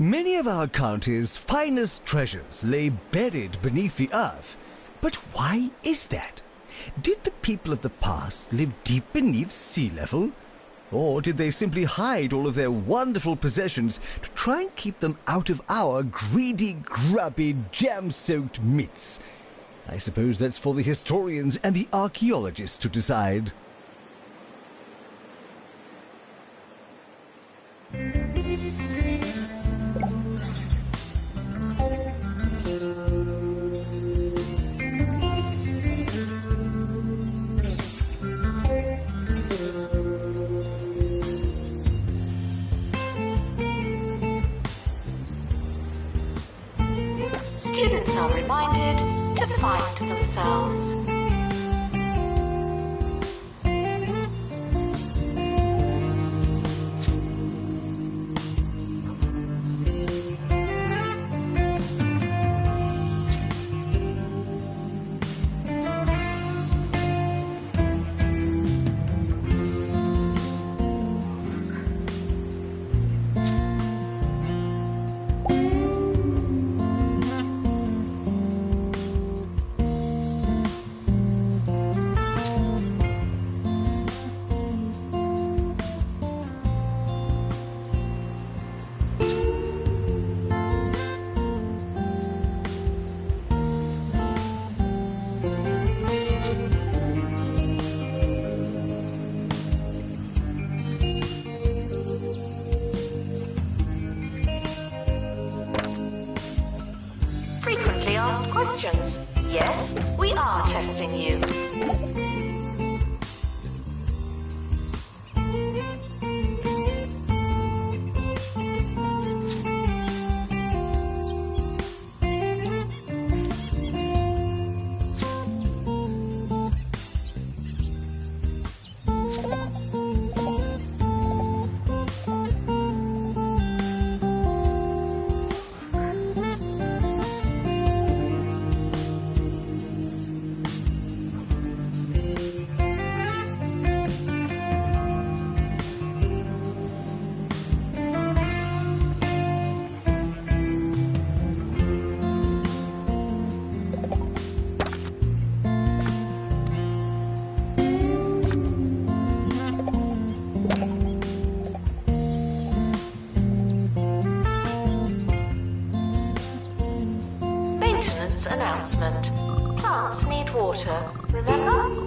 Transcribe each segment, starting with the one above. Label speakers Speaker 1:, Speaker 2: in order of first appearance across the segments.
Speaker 1: Many of our county's finest treasures lay buried beneath the earth. But why is that? Did the people of the past live deep beneath sea level? Or did they simply hide all of their wonderful possessions to try and keep them out of our greedy, grubby, jam-soaked midst? I suppose that's for the historians and the archaeologists to decide.
Speaker 2: Students are reminded to find themselves. Frequently asked questions. Yes, we are testing you. Announcement. Plants need water, remember?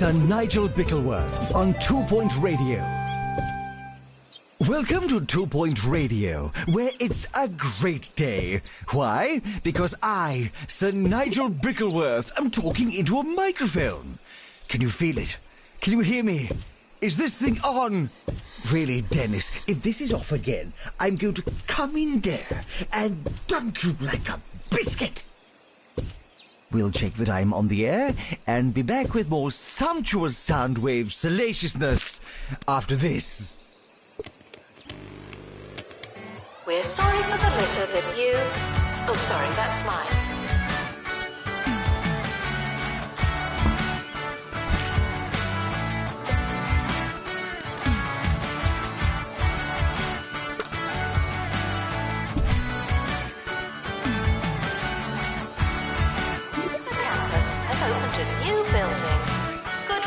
Speaker 1: Sir Nigel Bickleworth on 2 Point Radio. Welcome to 2 Point Radio, where it's a great day. Why? Because I, Sir Nigel Bickleworth, am talking into a microphone. Can you feel it? Can you hear me? Is this thing on? Really, Dennis, if this is off again, I'm going to come in there and dunk you like a biscuit. We'll check that I'm on the air and be back with more sumptuous sound wave salaciousness after this.
Speaker 2: We're sorry for the litter that you... Oh, sorry, that's mine. The campus has opened a new building. Good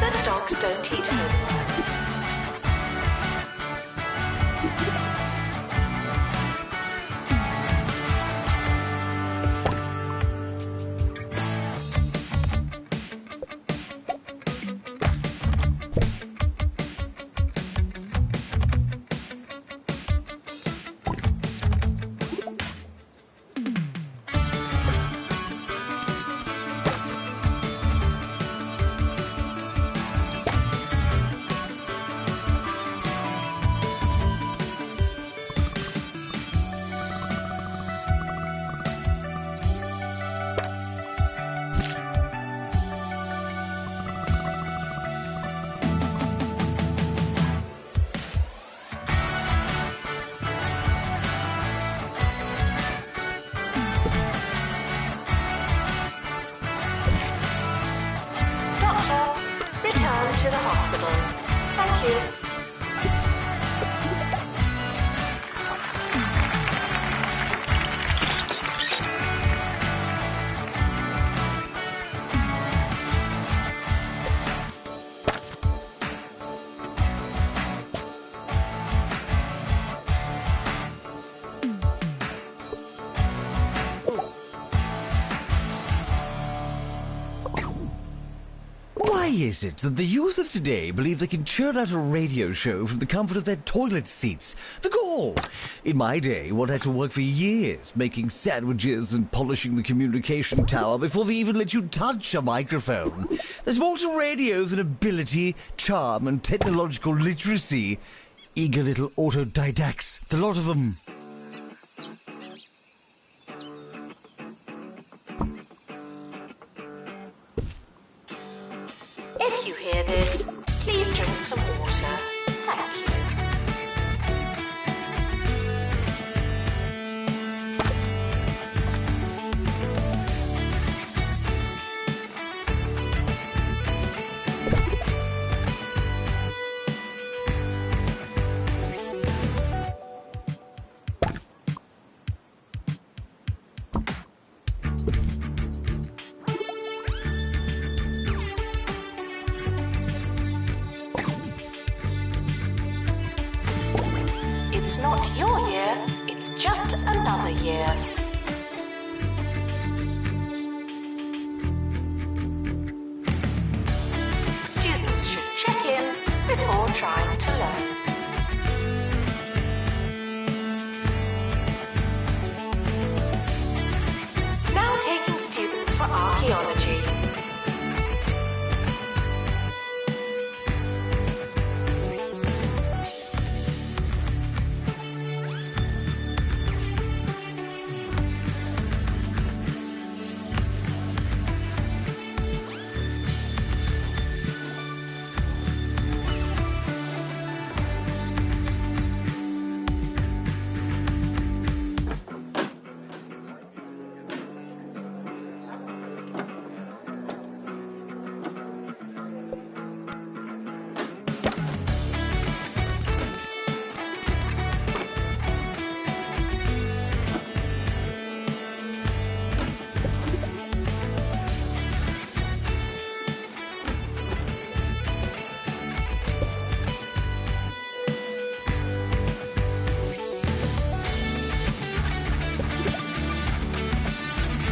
Speaker 2: that dogs don't eat homework. Return to the hospital. Thank you.
Speaker 1: Why is it that the youth of today believe they can churn out a radio show from the comfort of their toilet seats? The gall! In my day, one had to work for years making sandwiches and polishing the communication tower before they even let you touch a microphone. There's more to radio than ability, charm, and technological literacy. Eager little autodidacts, the lot of them.
Speaker 2: If you hear this, please drink some water. Thank you. It's not your year, it's just another year. Students should check in before trying to learn. Now taking students for archaeology.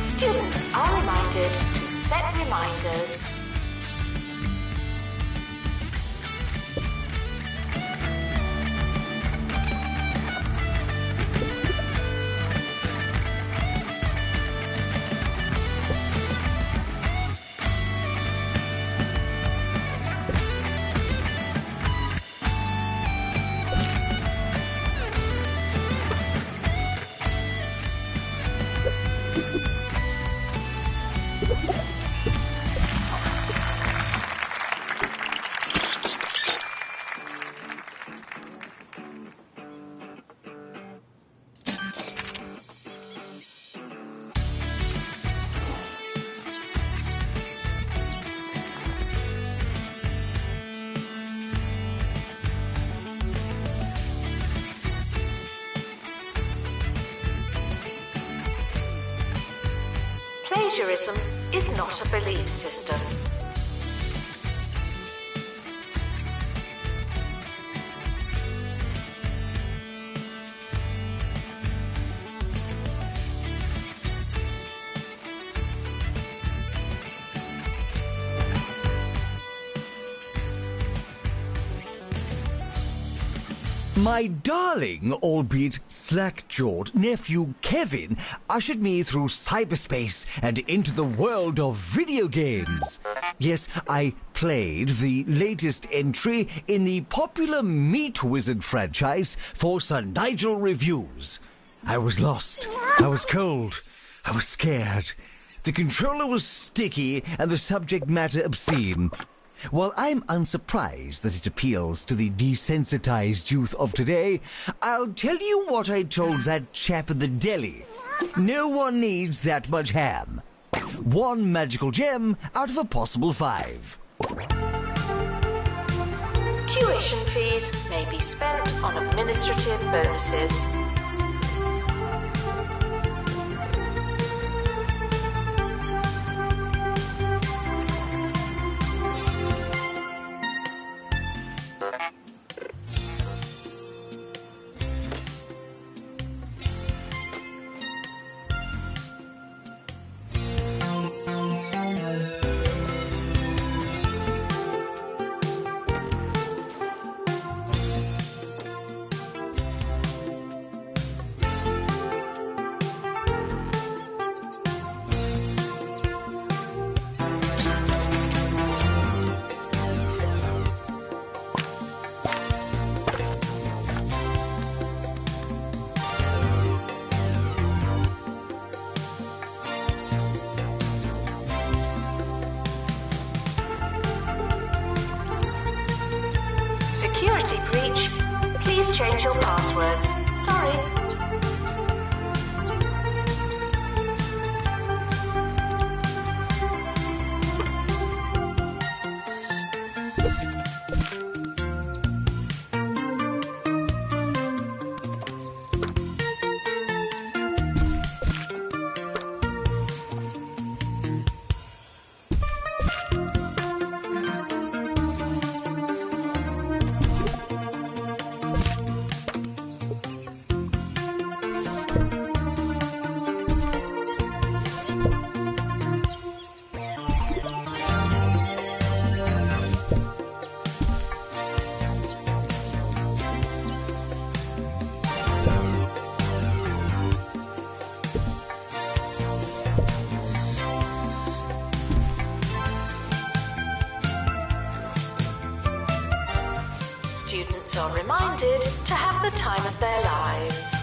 Speaker 2: Students are reminded to set reminders. Plagiarism is not a belief system.
Speaker 1: My darling, albeit slack-jawed, nephew Kevin ushered me through cyberspace and into the world of video games. Yes, I played the latest entry in the popular Meat Wizard franchise for Sir Nigel reviews. I was lost, I was cold, I was scared. The controller was sticky and the subject matter obscene. While I'm unsurprised that it appeals to the desensitized youth of today, I'll tell you what I told that chap in the deli. No one needs that much ham. One magical gem out of a possible 5.
Speaker 2: Tuition fees may be spent on administrative bonuses. Security breach. Please change your passwords. Sorry. Students are reminded to have the time of their lives.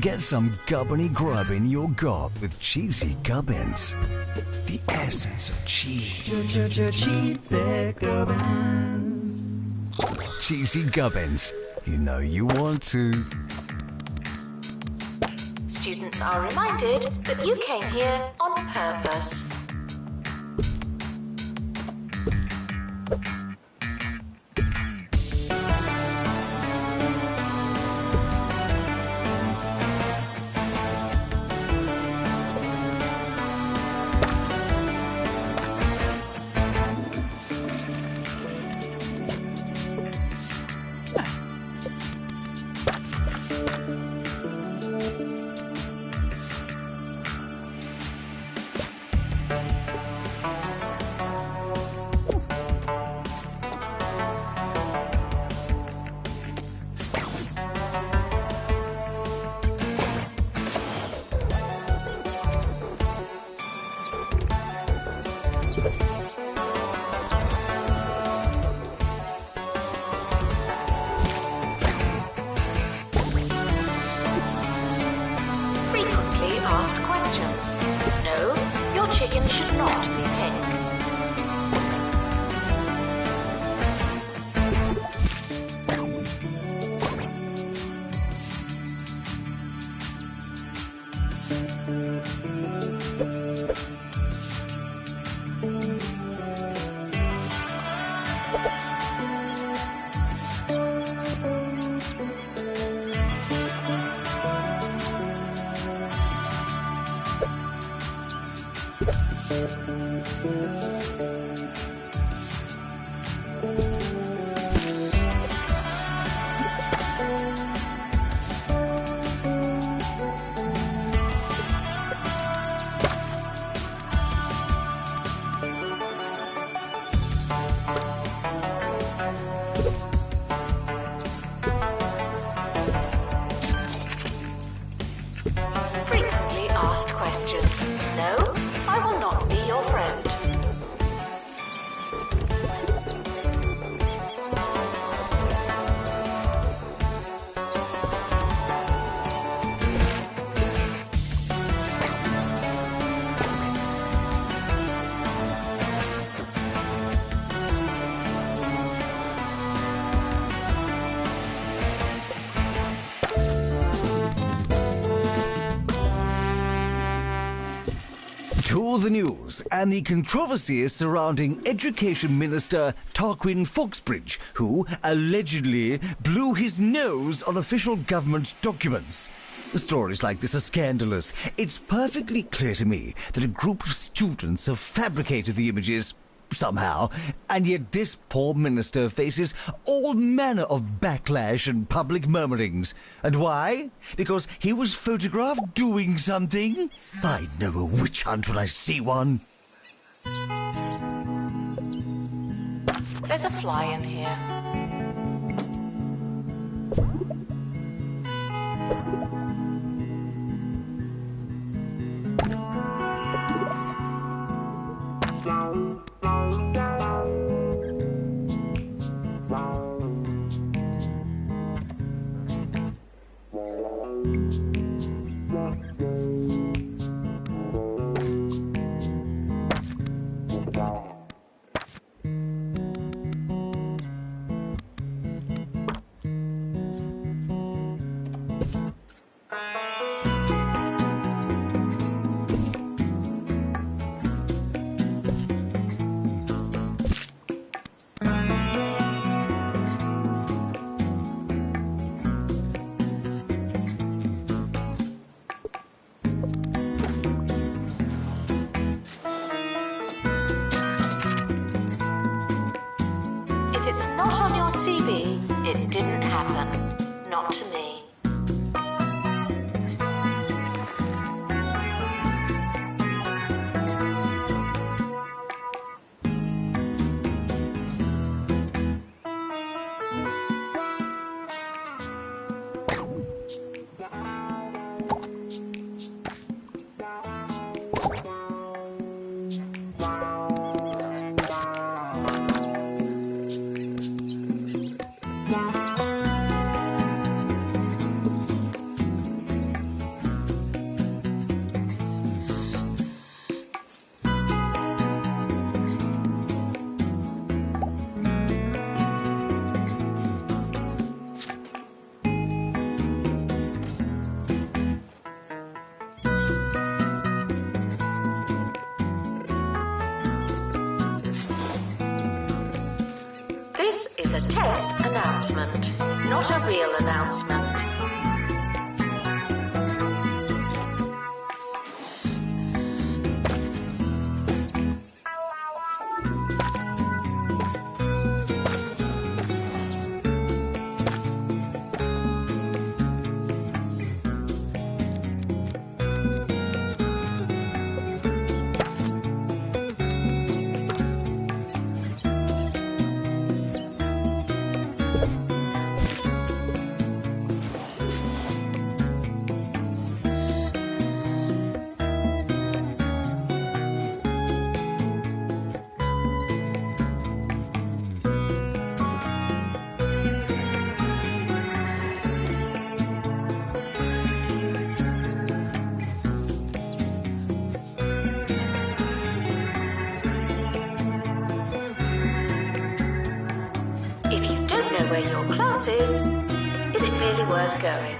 Speaker 1: Get some gubbiny grub in your gob with cheesy gubbins. The essence of cheese.
Speaker 3: Cheesy gubbins.
Speaker 1: Cheesy gubbins. You know you want to.
Speaker 2: Students are reminded that you came here on purpose. Asked questions. No, your chicken should not be pink. Frequently asked questions. No, I will not be your friend.
Speaker 1: To the news and the controversies surrounding Education Minister Tarquin Foxbridge, who allegedly blew his nose on official government documents. Stories like this are scandalous. It's perfectly clear to me that a group of students have fabricated the images somehow, and yet this poor minister faces all manner of backlash and public murmurings. And why? Because he was photographed doing something? I know a witch hunt when I see one.
Speaker 2: There's a fly in here. If it's not on your CV, it didn't happen. Not to me. This is a test announcement, not a real announcement. If you don't know where your class is it really worth going?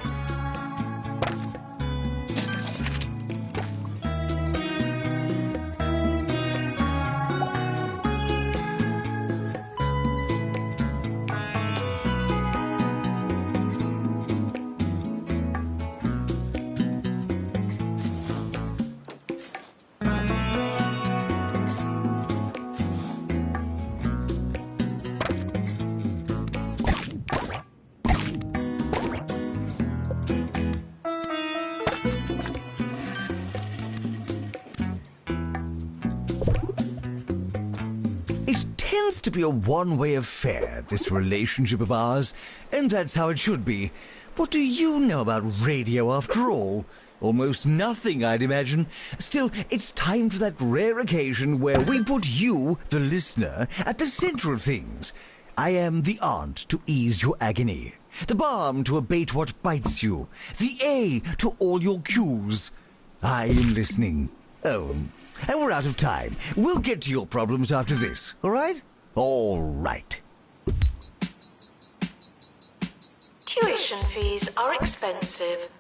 Speaker 1: to be a one-way affair, this relationship of ours, and that's how it should be. What do you know about radio, after all? Almost nothing, I'd imagine. Still, it's time for that rare occasion where we put you, the listener, at the center of things. I am the aunt to ease your agony, the balm to abate what bites you, the A to all your Q's. I am listening. Oh, and we're out of time. We'll get to your problems after this, all right? All right.
Speaker 2: Tuition fees are expensive,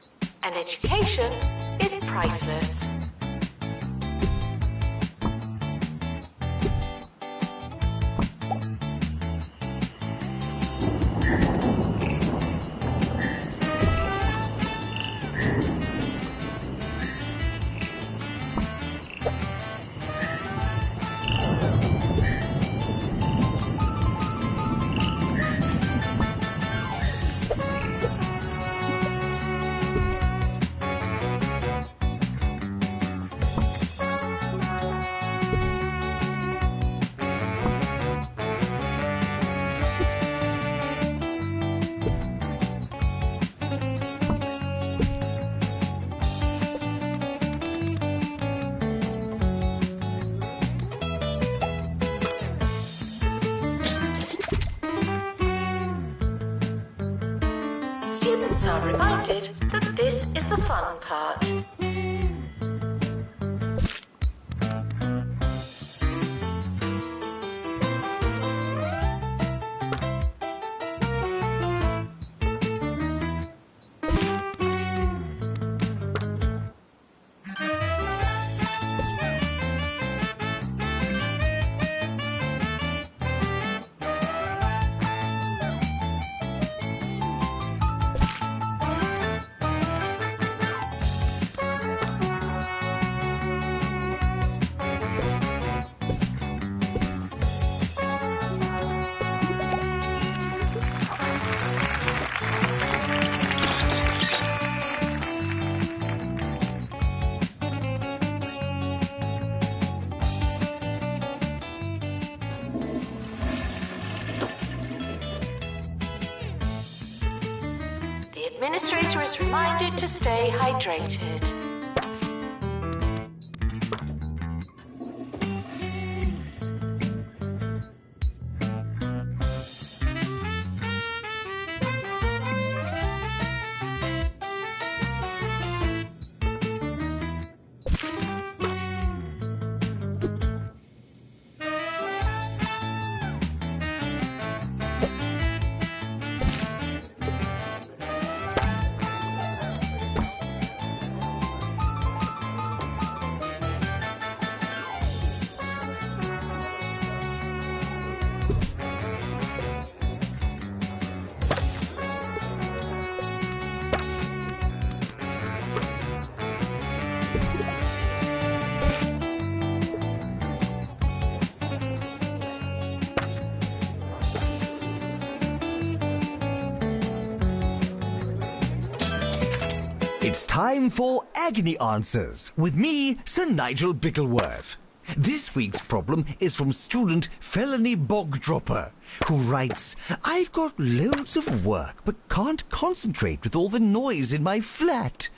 Speaker 2: and education is priceless. Students are reminded that this is the fun part. The administrator is reminded to stay hydrated.
Speaker 1: It's time for Agony Answers with me, Sir Nigel Bickleworth. This week's problem is from student Felony Bogdropper, who writes, I've got loads of work but can't concentrate with all the noise in my flat.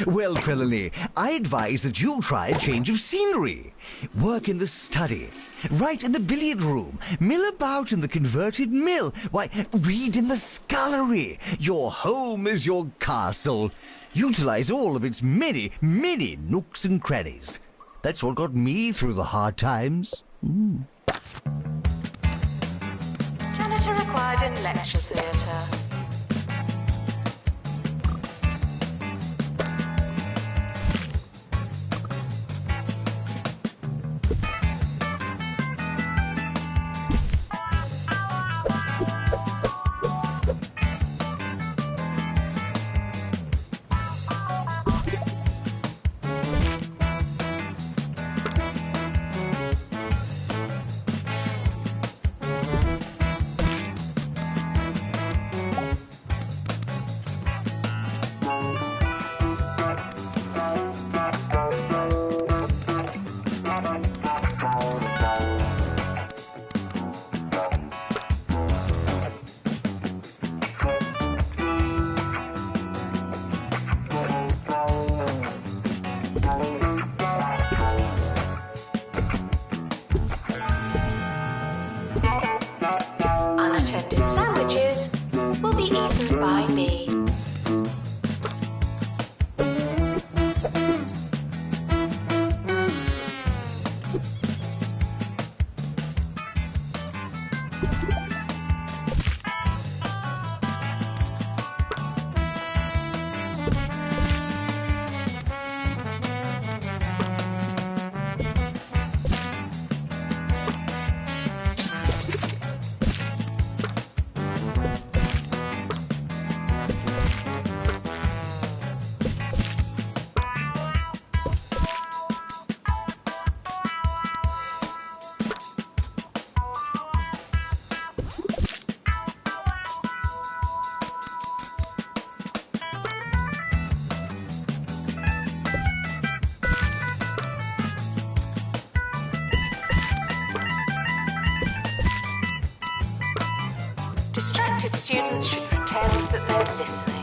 Speaker 1: Well, Felony, I advise that you try a change of scenery. Work in the study, write in the billiard room, mill about in the converted mill. Why, read in the scullery. Your home is your castle. Utilize all of its many, many nooks and crannies. That's what got me through the hard times.
Speaker 2: Janitor required in lecture theatre. Distracted students should pretend that they're listening.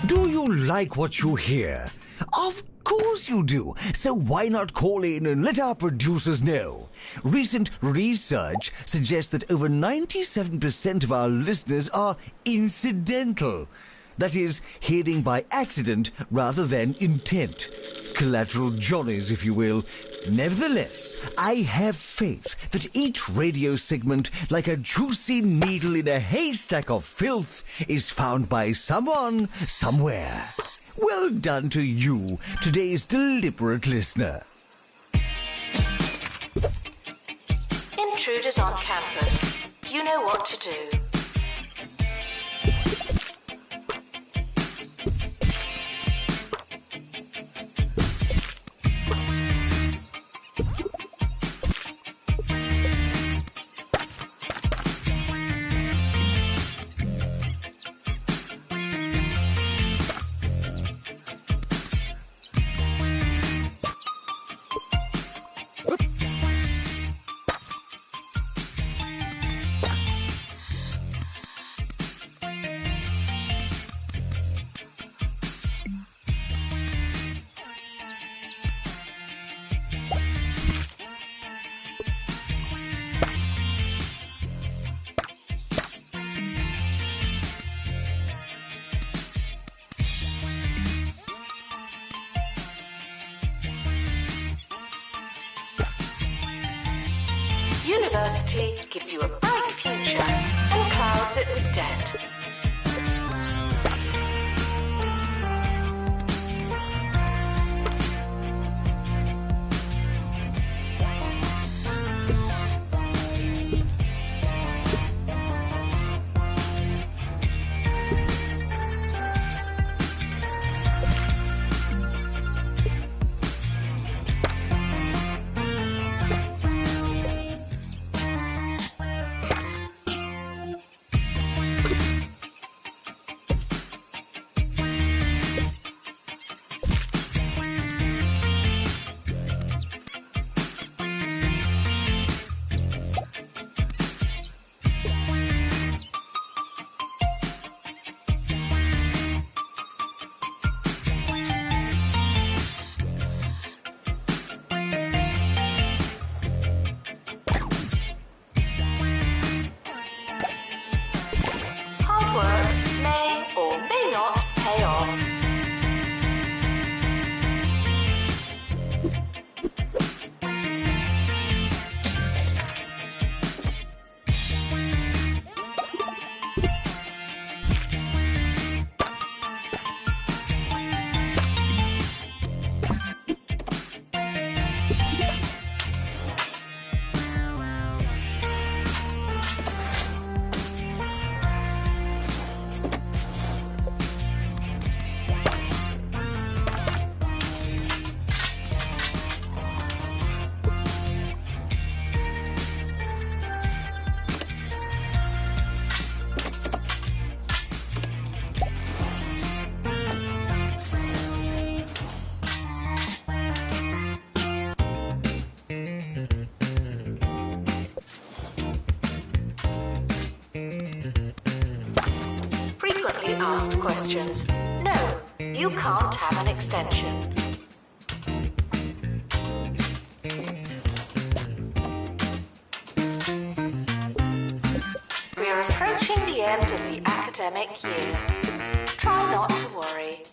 Speaker 1: Do you like what you hear? Of course you do. So why not call in and let our producers know? Recent research suggests that over 97% of our listeners are incidental. That is, hearing by accident rather than intent. Collateral Johnnies, if you will. Nevertheless, I have faith that each radio segment, like a juicy needle in a haystack of filth, is found by someone, somewhere. Well done to you, today's deliberate listener.
Speaker 2: Intruders on campus. You know what to do. University gives you a bright future and clouds it with debt. previously asked questions. No, you can't have an extension. We're approaching the end of the academic year. Try not to worry.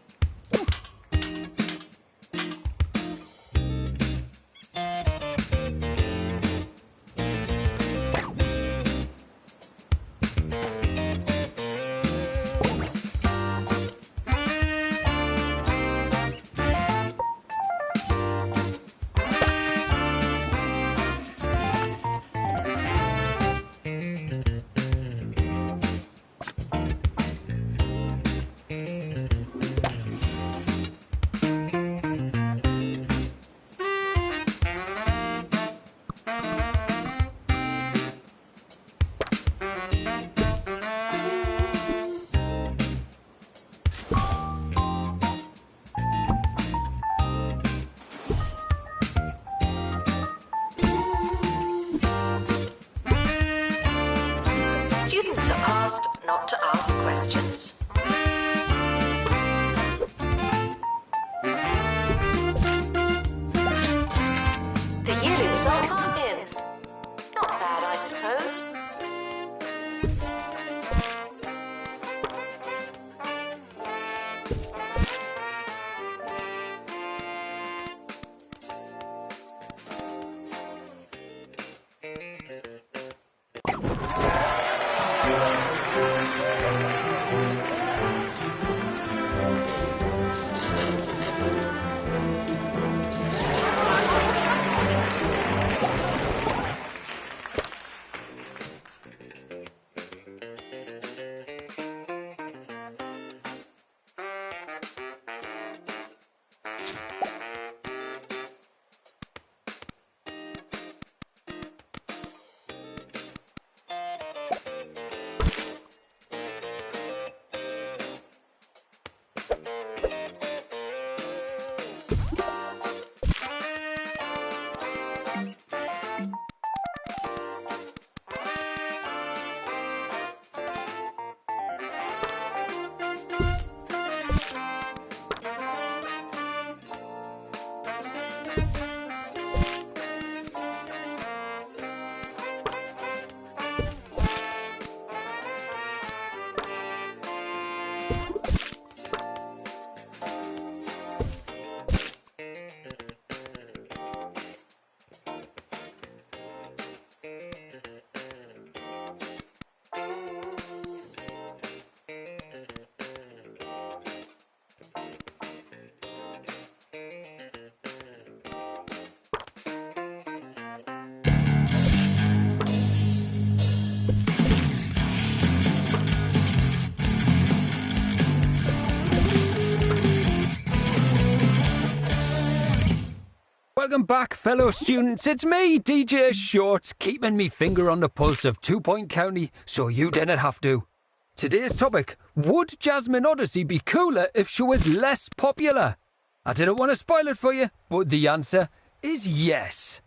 Speaker 2: Students are asked not to ask questions. The yearly results are in. Not bad, I suppose.
Speaker 4: Welcome back, fellow students. It's me, DJ Shorts, keeping me finger on the pulse of 2 Point County so you didn't have to. Today's topic: would Jasmine Odyssey be cooler if she was less popular? I didn't want to spoil it for you, but the answer is yes.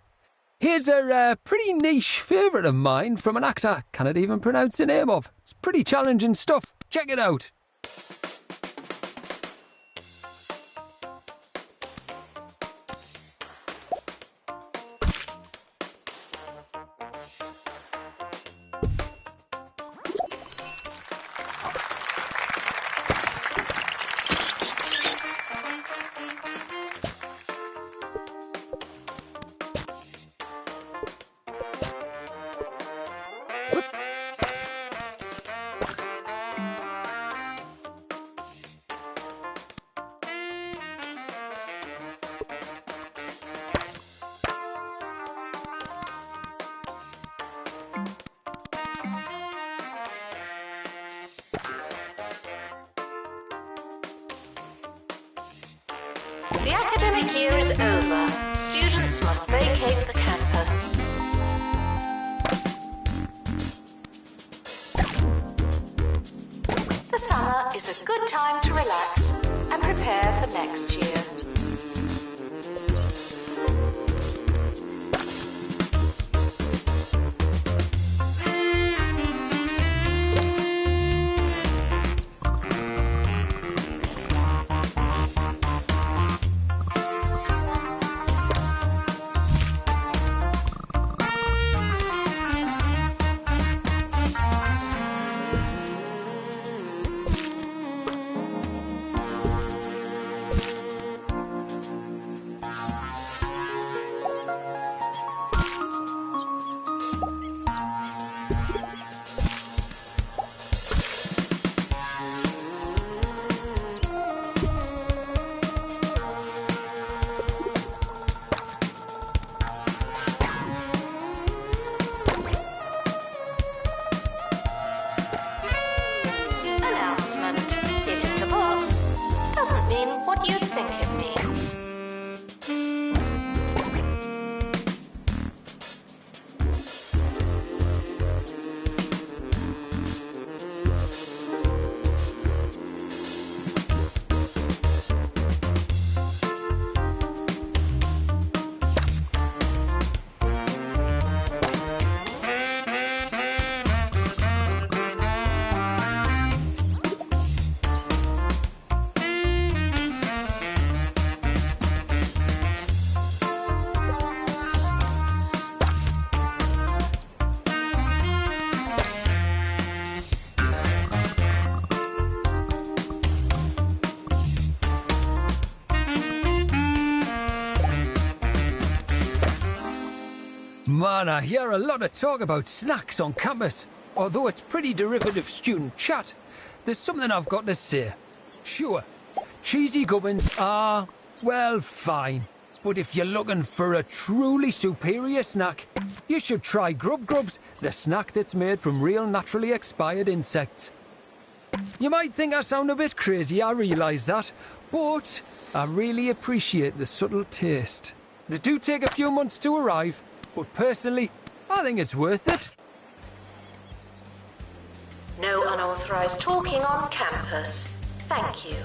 Speaker 4: Here's a pretty niche favourite of mine from an actor I cannot even pronounce the name of. It's pretty challenging stuff. Check it out.
Speaker 2: The academic year is over. Students must vacate the campus. The summer is a good time to relax and prepare for next year. announcement. Hitting the box doesn't mean what you think it means.
Speaker 4: Man, I hear a lot of talk about snacks on campus. Although it's pretty derivative student chat, there's something I've got to say. Sure, cheesy gubbins are, well, fine. But if you're looking for a truly superior snack, you should try Grub Grubs, the snack that's made from real naturally expired insects. You might think I sound a bit crazy, I realise that, but I really appreciate the subtle taste. They do take a few months to arrive, but personally, I think it's worth it.
Speaker 2: No unauthorized talking on campus. Thank you.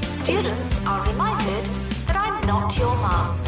Speaker 2: Students are reminded that I'm not your mum.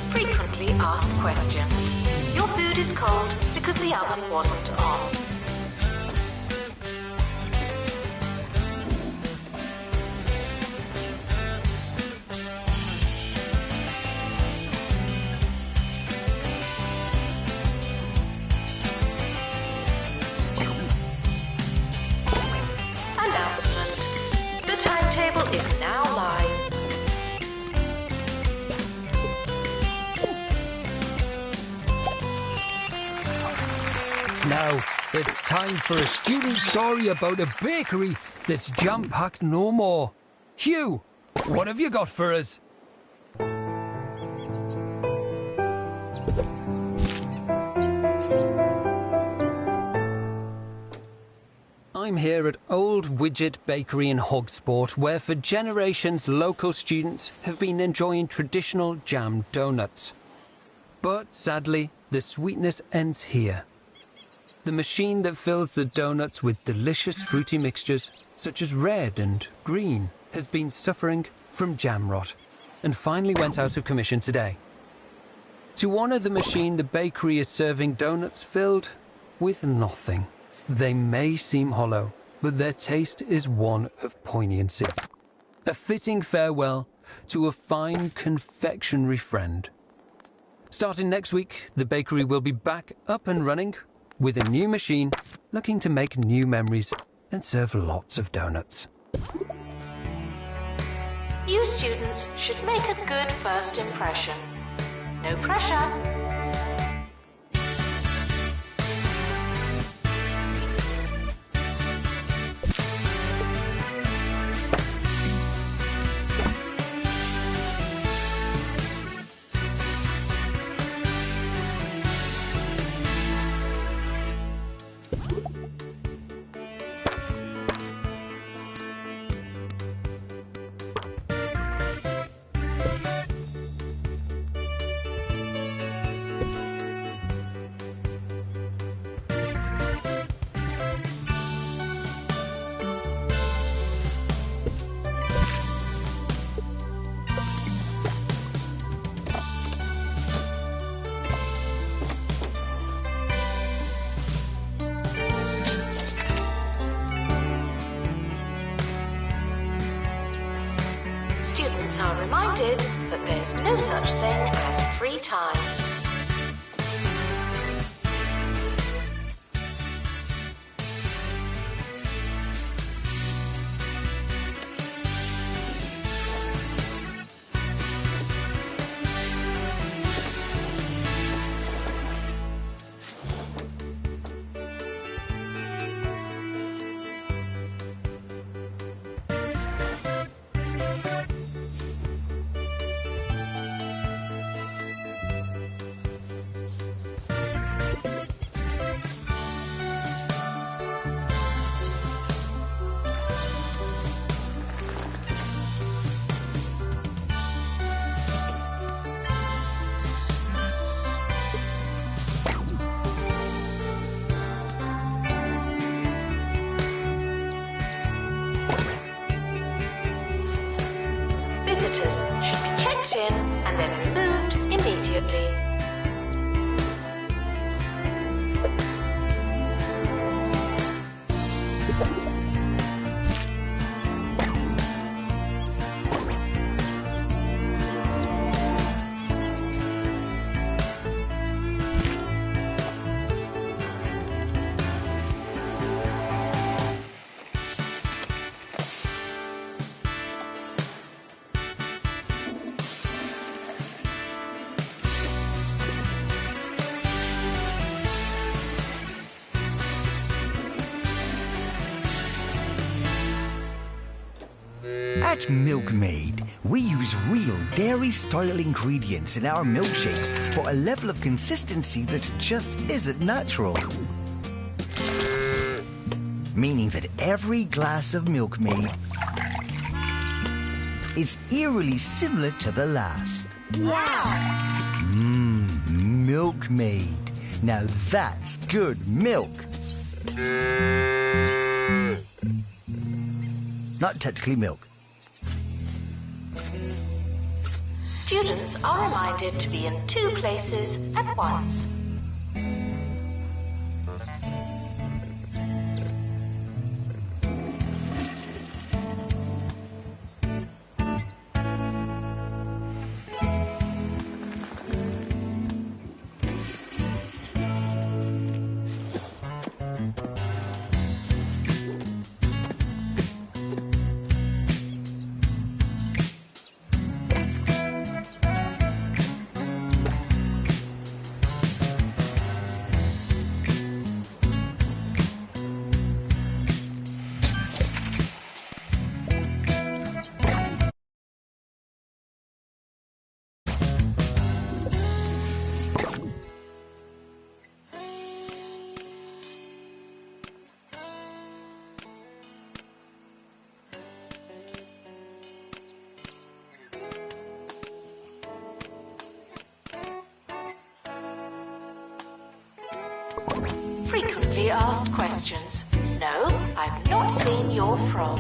Speaker 2: Frequently asked questions. Your food is cold because the oven wasn't on. Announcement. The timetable is now live.
Speaker 4: Now, it's time for a student story about a bakery that's jam-packed no more. Hugh, what have you got for us? I'm here at Old Widget Bakery in Hogsport, where for generations local students have been enjoying traditional jam donuts. But sadly, the sweetness ends here. The machine that fills the donuts with delicious fruity mixtures, such as red and green, has been suffering from jam rot and finally went out of commission today. To honour the machine, the bakery is serving donuts filled with nothing. They may seem hollow, but their taste is one of poignancy. A fitting farewell to a fine confectionery friend. Starting next week, the bakery will be back up and running with a new machine looking to make new memories and serve lots of donuts.
Speaker 2: You students should make a good first impression. No pressure. Students are reminded that there's no such thing as free time. Visitors should be checked in and then removed immediately.
Speaker 1: At Milkmaid, we use real dairy-style ingredients in our milkshakes for a level of consistency that just isn't natural. Meaning that every glass of Milkmaid is eerily similar to the last.
Speaker 2: Wow!
Speaker 1: Milkmaid. Now that's good milk. Not technically milk.
Speaker 2: Students are reminded to be in 2 places at once. Frequently asked questions. No, I've not seen your frog.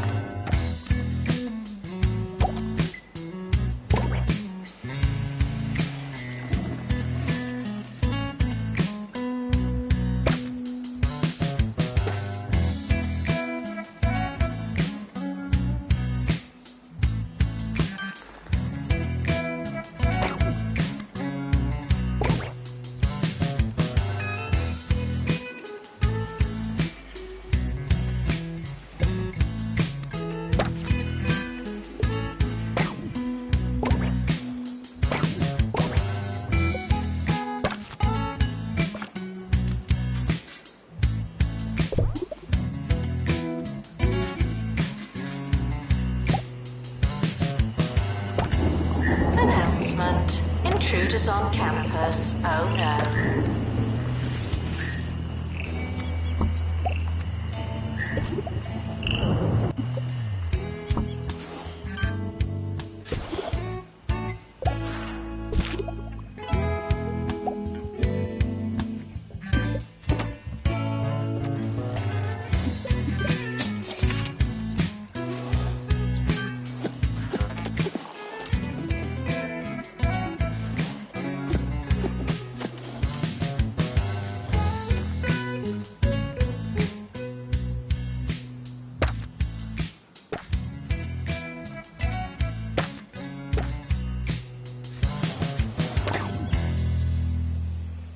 Speaker 2: Announcement. Intruders on campus. Oh no.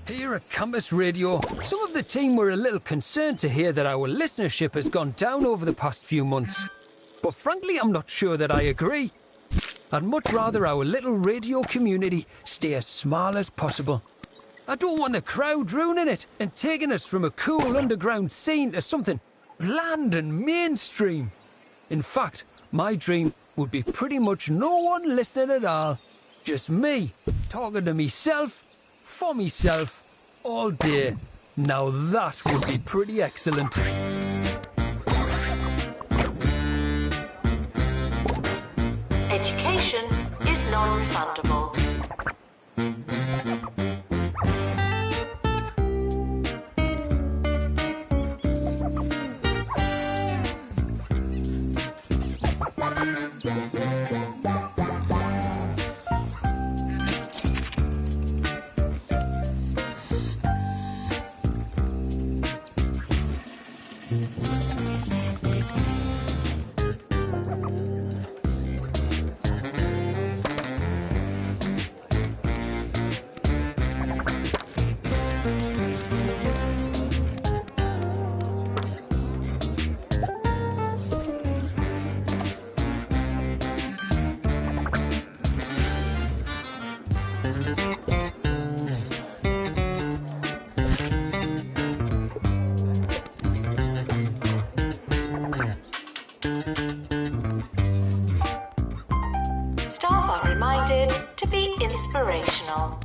Speaker 4: Here at Campus Radio, some of the team were a little concerned to hear that our listenership has gone down over the past few months. But frankly, I'm not sure that I agree. I'd much rather our little radio community stay as small as possible. I don't want the crowd ruining it and taking us from a cool underground scene to something bland and mainstream. In fact, my dream would be pretty much no one listening at all. Just me, talking to myself, for myself, all day. Now that would be pretty excellent.
Speaker 2: Education is non-refundable. Staff are reminded to be inspirational.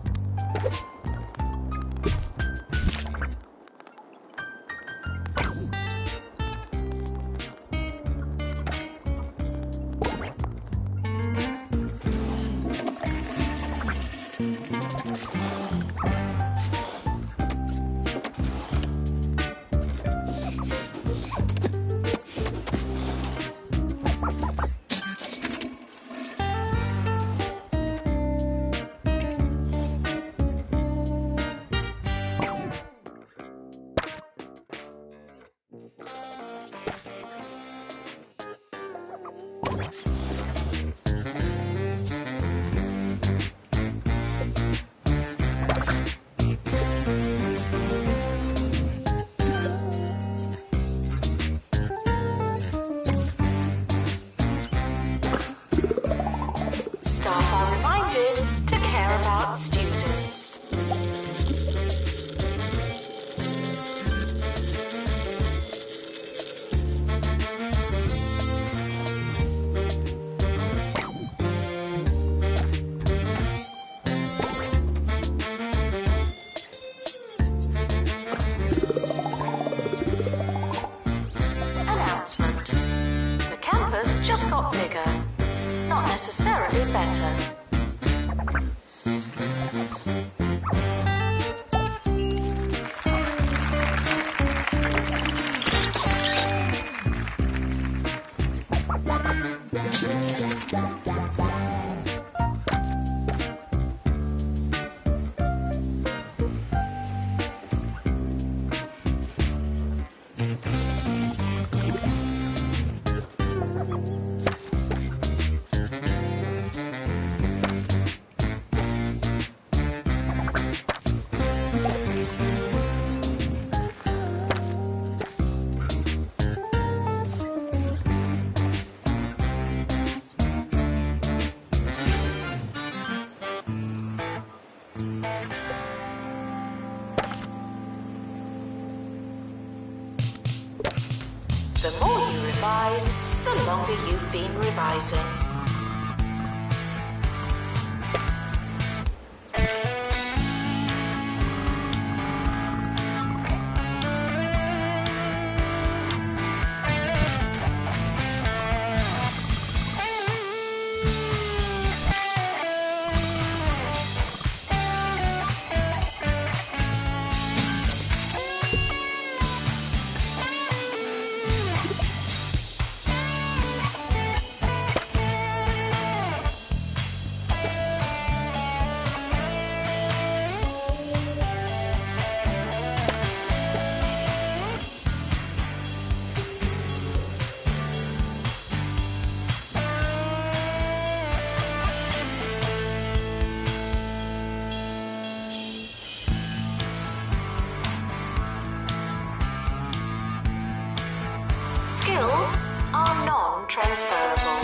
Speaker 2: Staff are reminded to care about students. Announcement. The campus just got bigger. Not necessarily better. The more you revise, the longer you've been revising. Skills are non-transferable.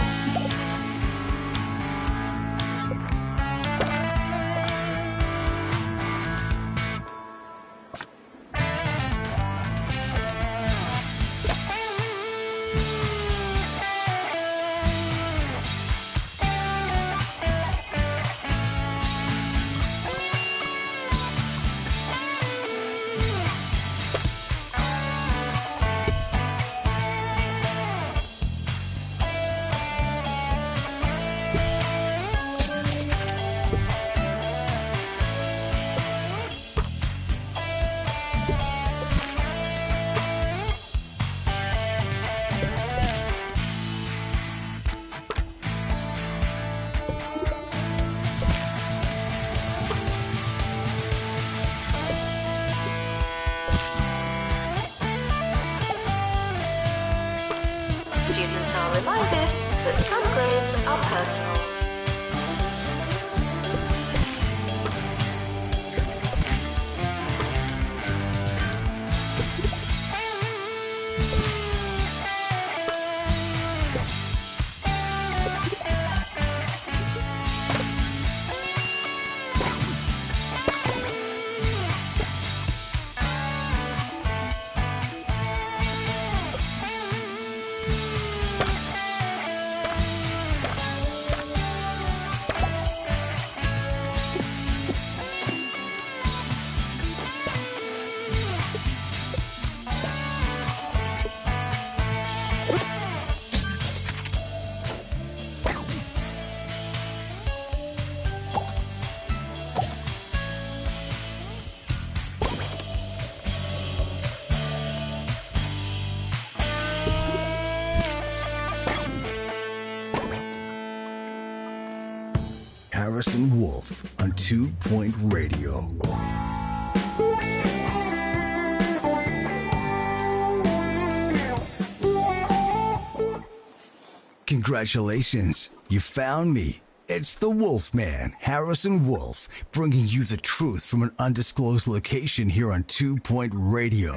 Speaker 2: Students are reminded that some grades are personal.
Speaker 1: Harrison Wolf on 2 Point Radio. Congratulations, you found me. It's the Wolfman, Harrison Wolf, bringing you the truth from an undisclosed location here on 2 Point Radio.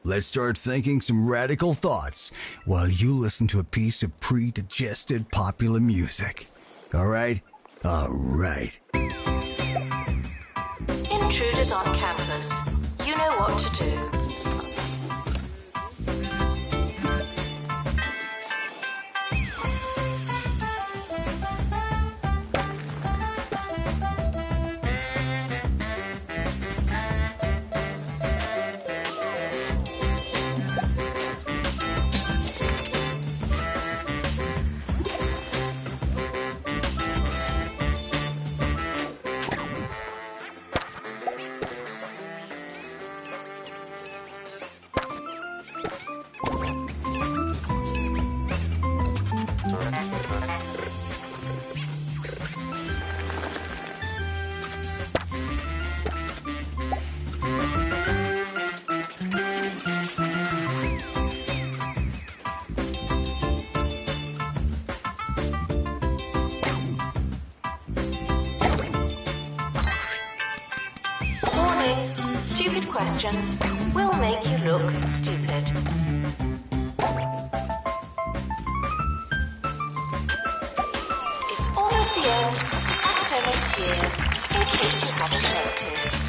Speaker 1: Let's start thinking some radical thoughts while you listen to a piece of pre-digested popular music. All right? All right.
Speaker 2: Intruders on campus. You know what to do. Stupid questions will make you look stupid. It's almost the end of the academic year, in case you haven't noticed.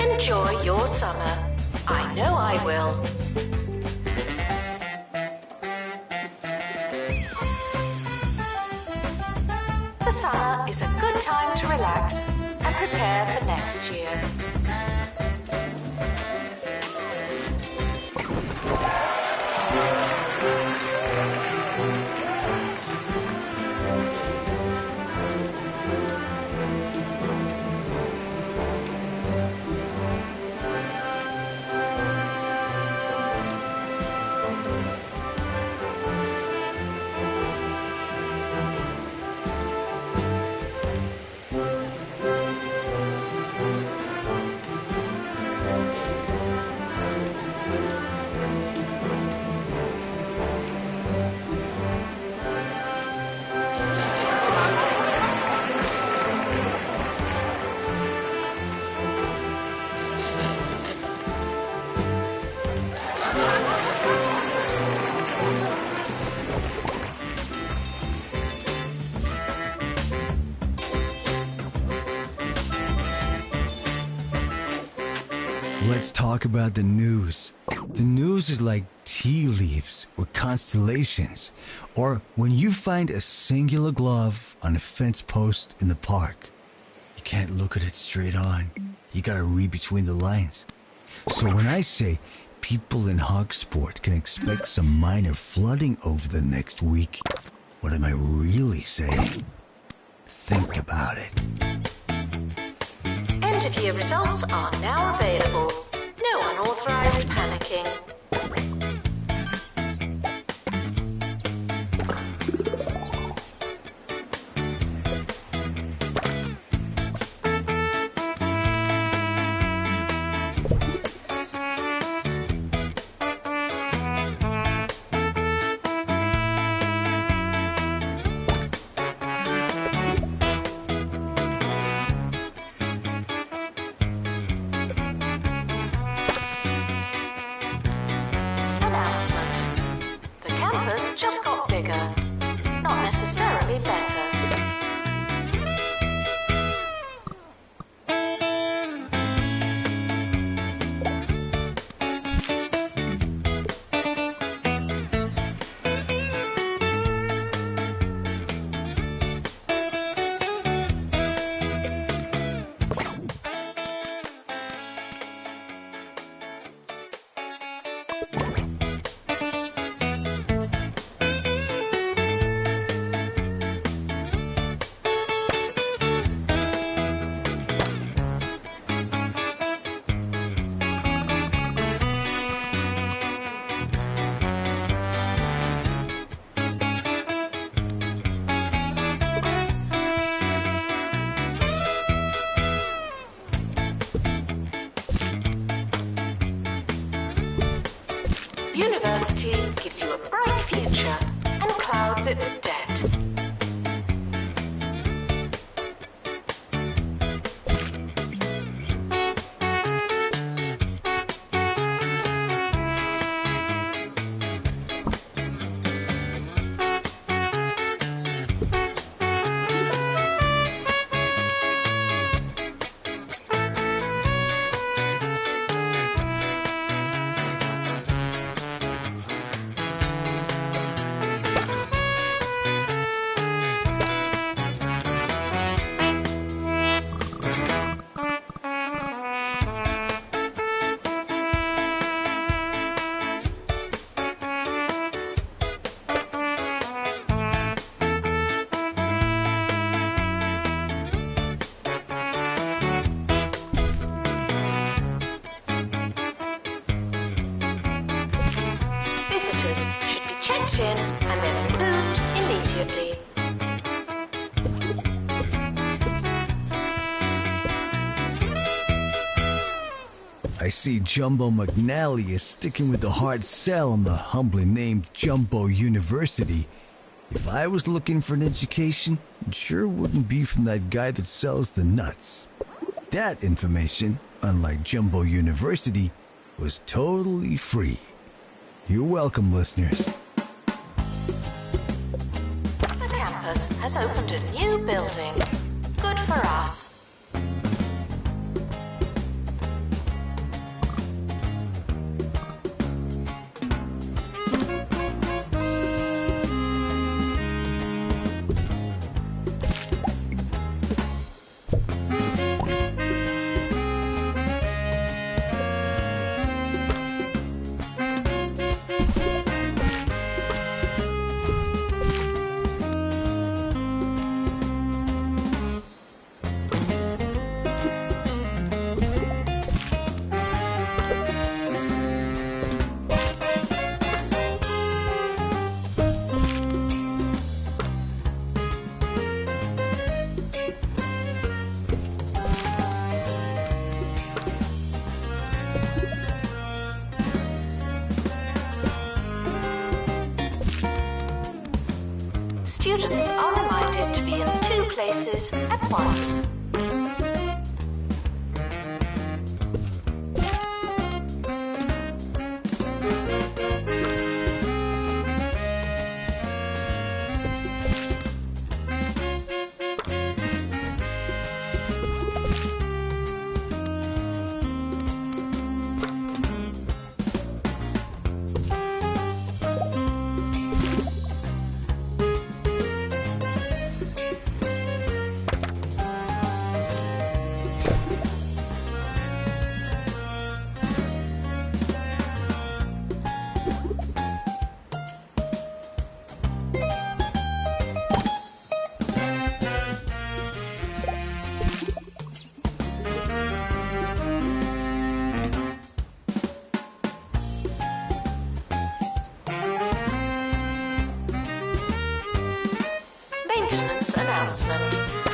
Speaker 2: Enjoy your summer. I know I will. The summer is a good time to relax and prepare for next year.
Speaker 1: let's talk about the news. The news is like tea leaves or constellations, or when you find a singular glove on a fence post in the park. You can't look at it straight on. You gotta read between the lines. So when I say people in Hogsport can expect some minor flooding over the next week, what am I really saying? Think about it.
Speaker 2: End of year results are now available. No unauthorized panicking. The campus just got bigger, not necessarily better. University gives you a bright future and clouds it with debt. Visitors should be checked in and then removed immediately.
Speaker 1: I see Jumbo McNally is sticking with the hard sell on the humbly named Jumbo University. If I was looking for an education, it sure wouldn't be from that guy that sells the nuts. That information, unlike Jumbo University, was totally free. You're welcome, listeners.
Speaker 2: The campus has opened a new building. Good for us. Students are reminded to be in 2 places at once. announcement.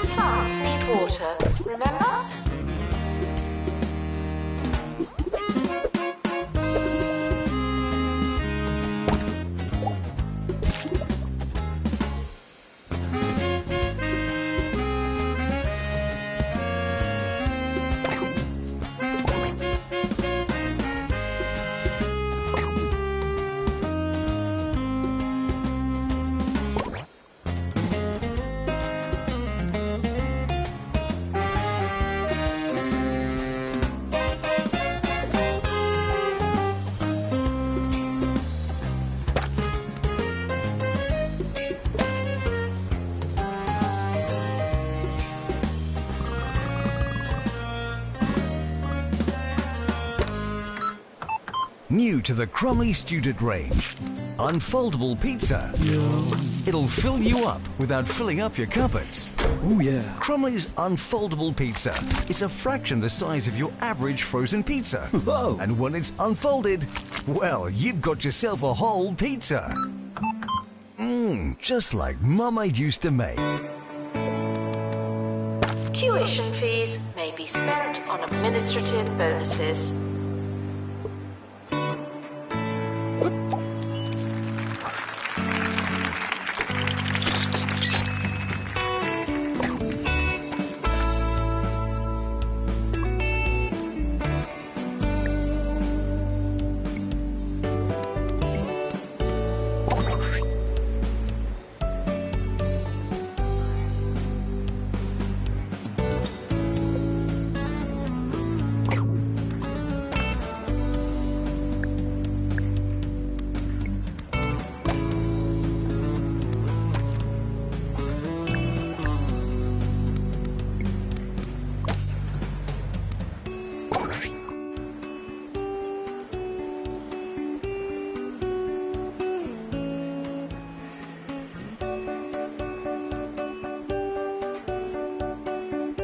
Speaker 2: Plants need water, remember?
Speaker 1: New to the Crumley student range, unfoldable pizza. It'll fill you up without filling up your cupboards.
Speaker 3: Oh yeah.
Speaker 1: Crumley's unfoldable pizza. It's a fraction the size of your average frozen pizza.
Speaker 3: Whoa.
Speaker 1: And when it's unfolded, well, you've got yourself a whole pizza. Just like Mama used to make.
Speaker 2: Tuition fees may be spent on administrative bonuses.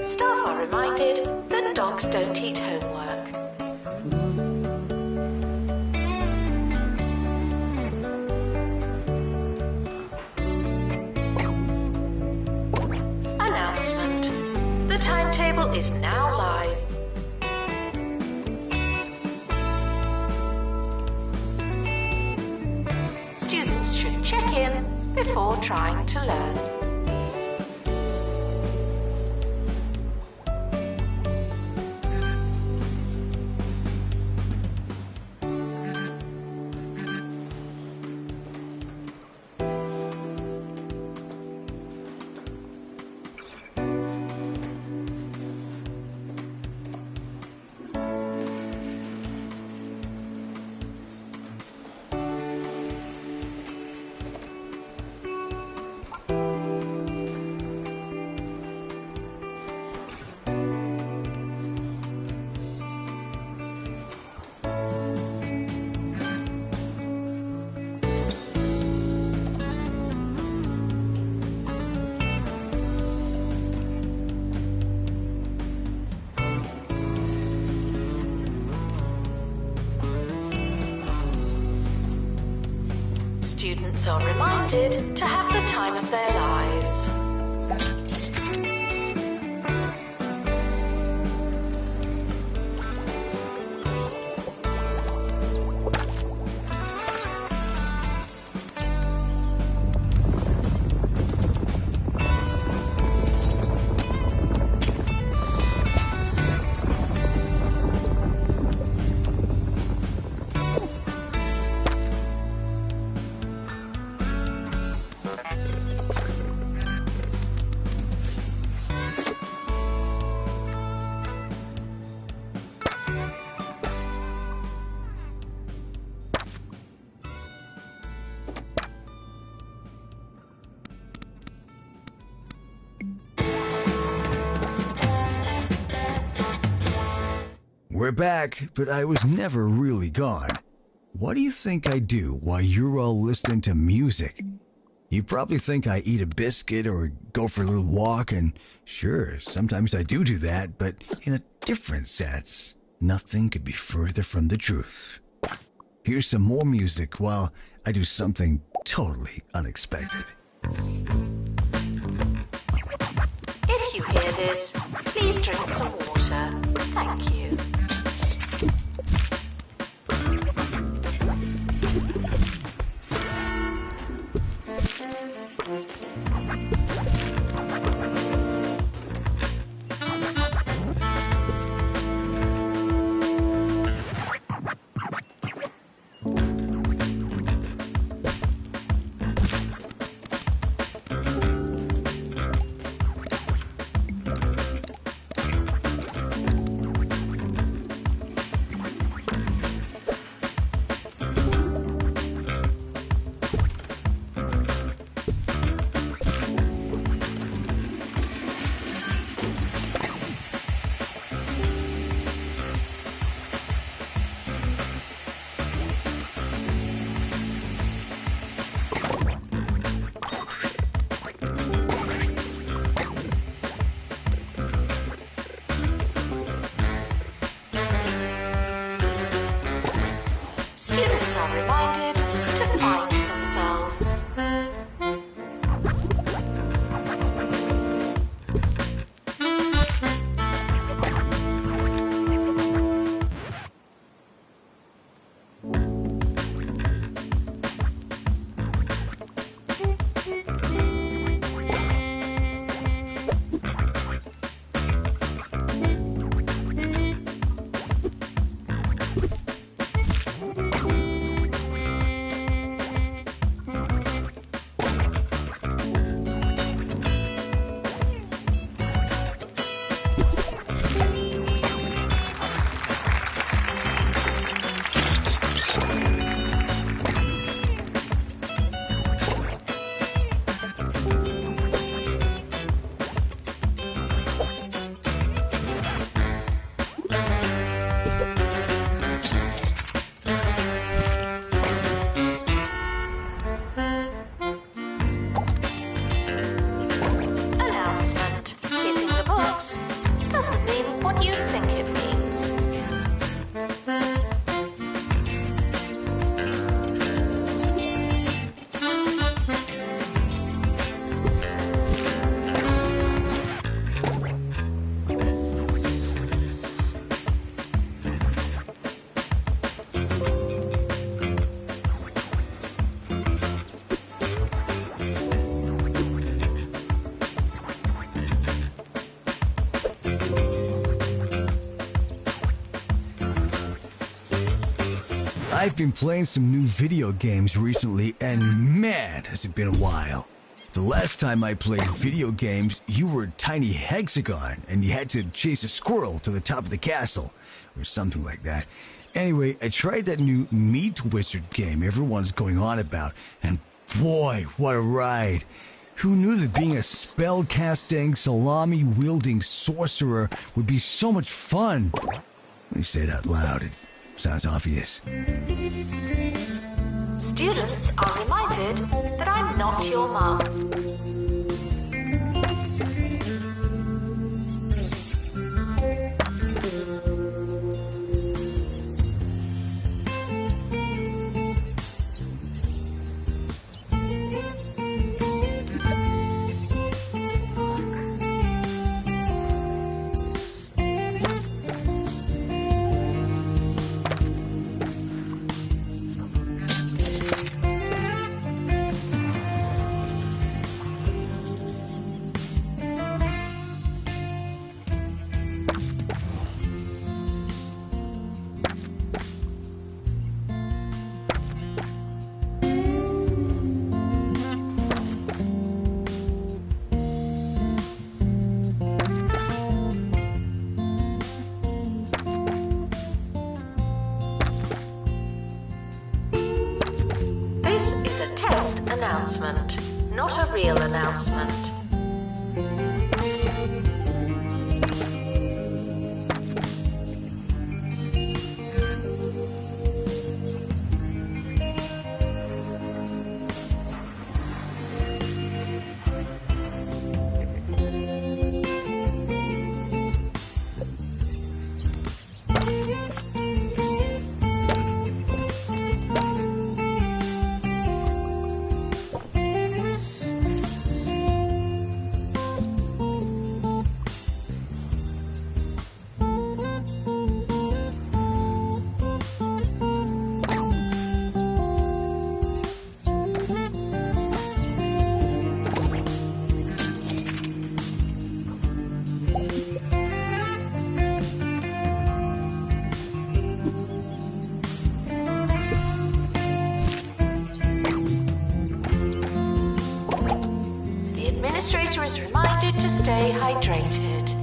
Speaker 2: Staff are reminded that dogs don't eat homework. Announcement. The timetable is now live. Students should check in before trying to learn. Students are reminded to have the time of their lives.
Speaker 1: We're back, but I was never really gone. What do you think I do while you're all listening to music? You probably think I eat a biscuit or go for a little walk, and sure, sometimes I do that, but in a different sense. Nothing could be further from the truth. Here's some more music while I do something totally unexpected.
Speaker 2: hear this, please drink some water. Thank you. Students are reminded to find themselves. Hitting the books doesn't mean what you think it means.
Speaker 1: I've been playing some new video games recently, and man, has it been a while. The last time I played video games, you were a tiny hexagon, and you had to chase a squirrel to the top of the castle, or something like that. Anyway, I tried that new Meat Wizard game everyone's going on about, and boy, what a ride. Who knew that being a spell-casting, salami-wielding sorcerer would be so much fun? Let me say it out loud. It sounds obvious.
Speaker 2: Students are reminded that I'm not your mum. This is a test announcement, not a real announcement. stay hydrated.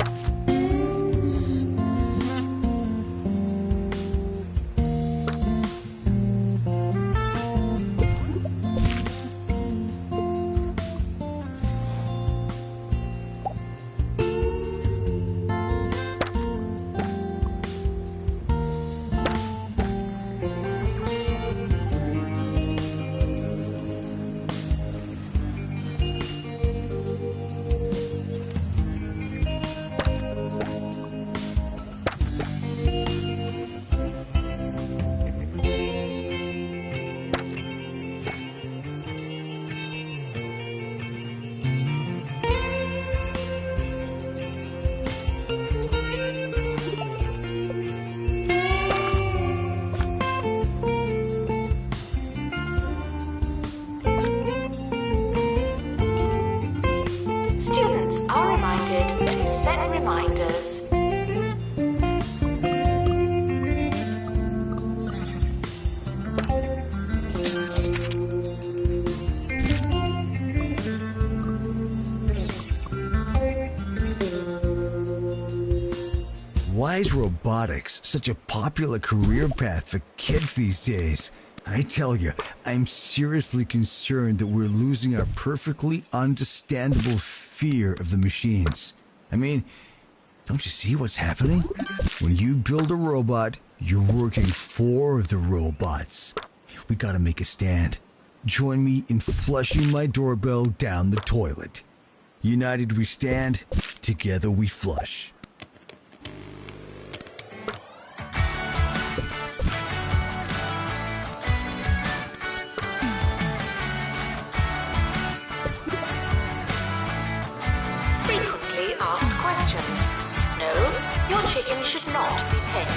Speaker 2: Students are reminded to set reminders.
Speaker 1: Why is robotics such a popular career path for kids these days? I tell you, I'm seriously concerned that we're losing our perfectly understandable fear of the machines. I mean, don't you see what's happening? When you build a robot, you're working for the robots. We gotta make a stand. Join me in flushing my doorbell down the toilet. United we stand, together we flush.
Speaker 2: Frequently asked questions. No, your chicken should not be pink.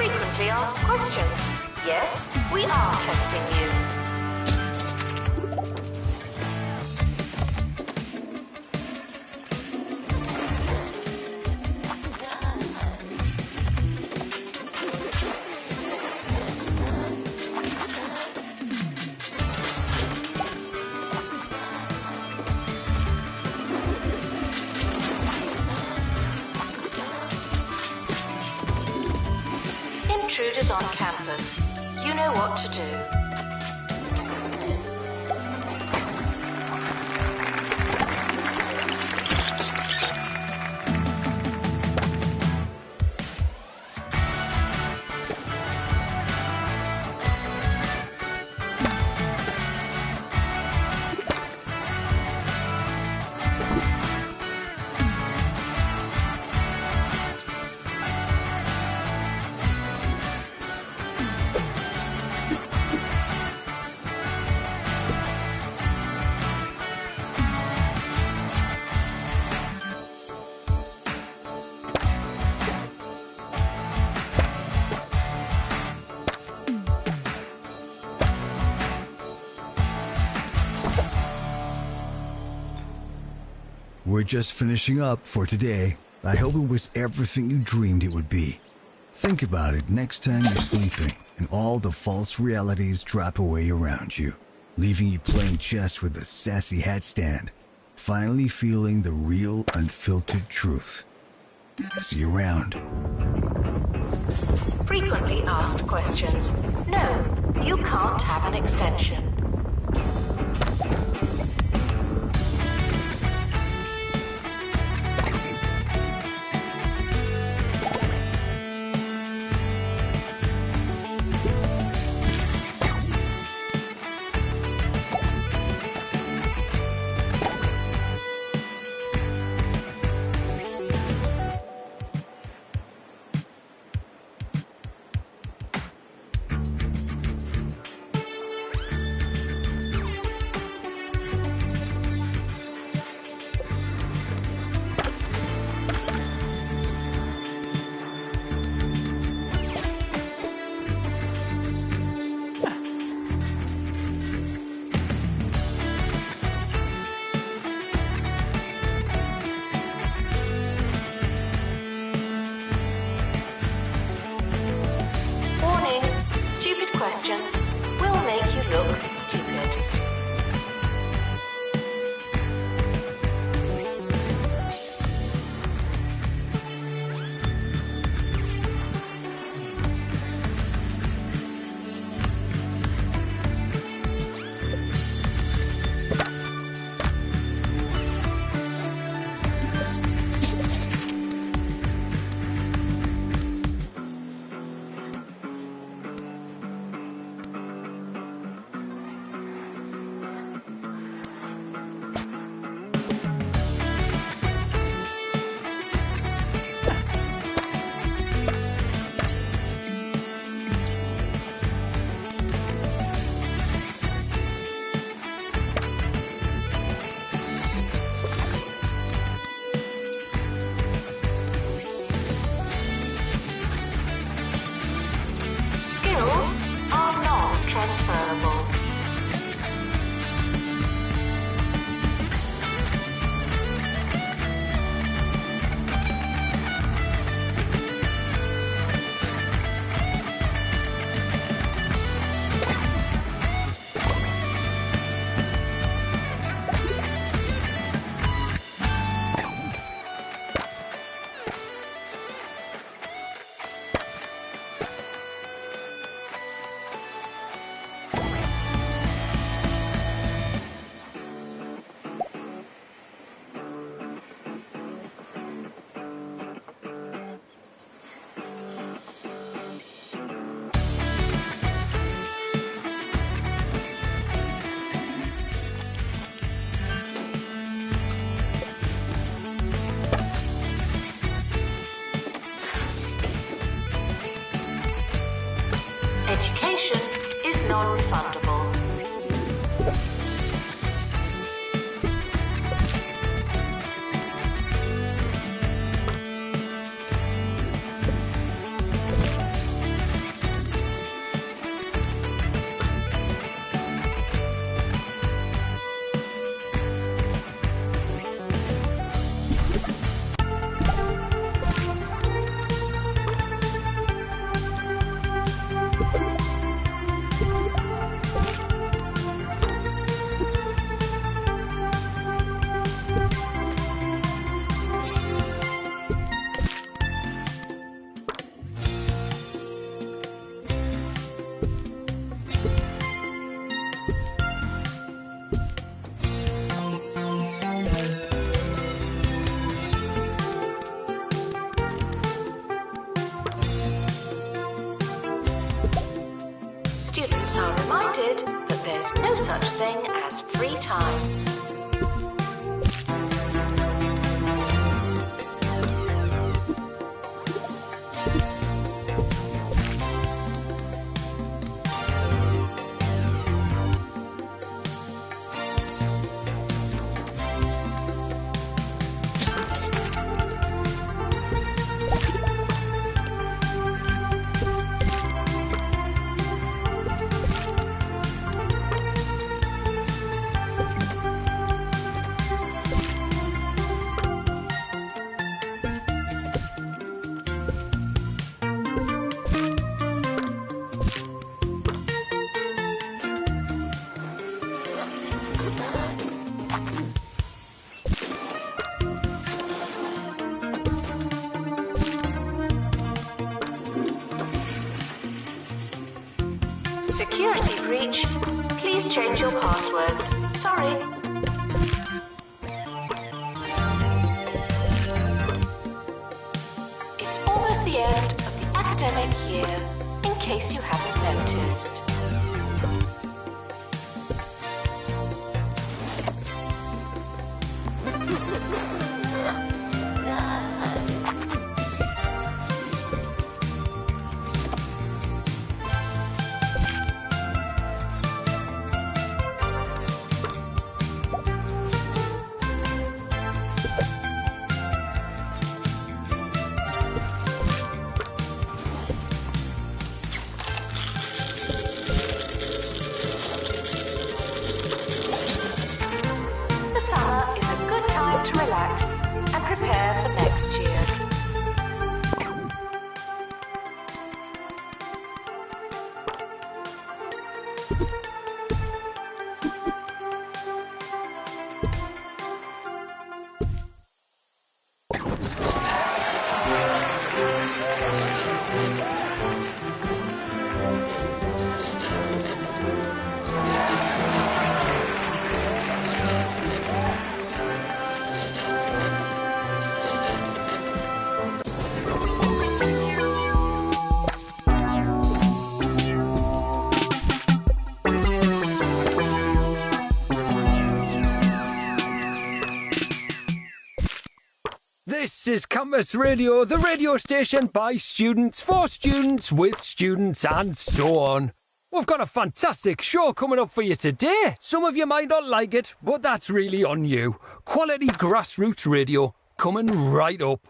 Speaker 2: Frequently asked questions. Yes, we are testing you. Intruders on campus. You know what to do.
Speaker 1: We're just finishing up for today. I hope it was everything you dreamed it would be. Think about it next time you're sleeping and all the false realities drop away around you, leaving you playing chess with a sassy hat stand, finally feeling the real unfiltered truth. See you around.
Speaker 2: Frequently asked questions. No, you can't have an extension. Questions will make you look stupid. Skills are non-transferable. Education is non-refundable. Students are reminded that there's no such thing as free time. Security breach. Please change your passwords. Sorry. It's almost the end of the academic year, in case you haven't noticed. Summer is a good time to relax and prepare for next year.
Speaker 4: This is Campus Radio, the radio station by students, for students, with students, and so on. We've got a fantastic show coming up for you today. Some of you might not like it, but that's really on you. Quality grassroots radio coming right up.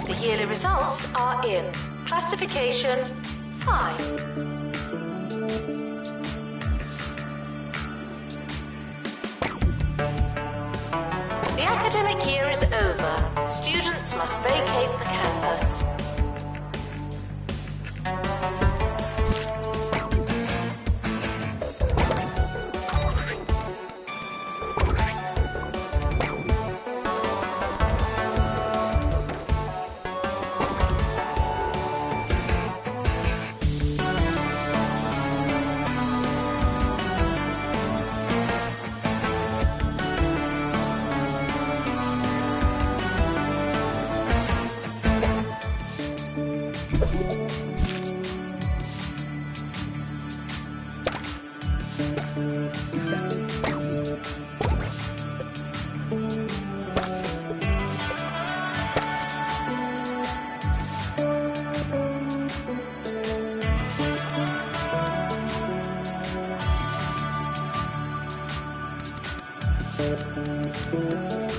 Speaker 2: The yearly results are in. Classification, fine. The academic year is over. Students must vacate the campus.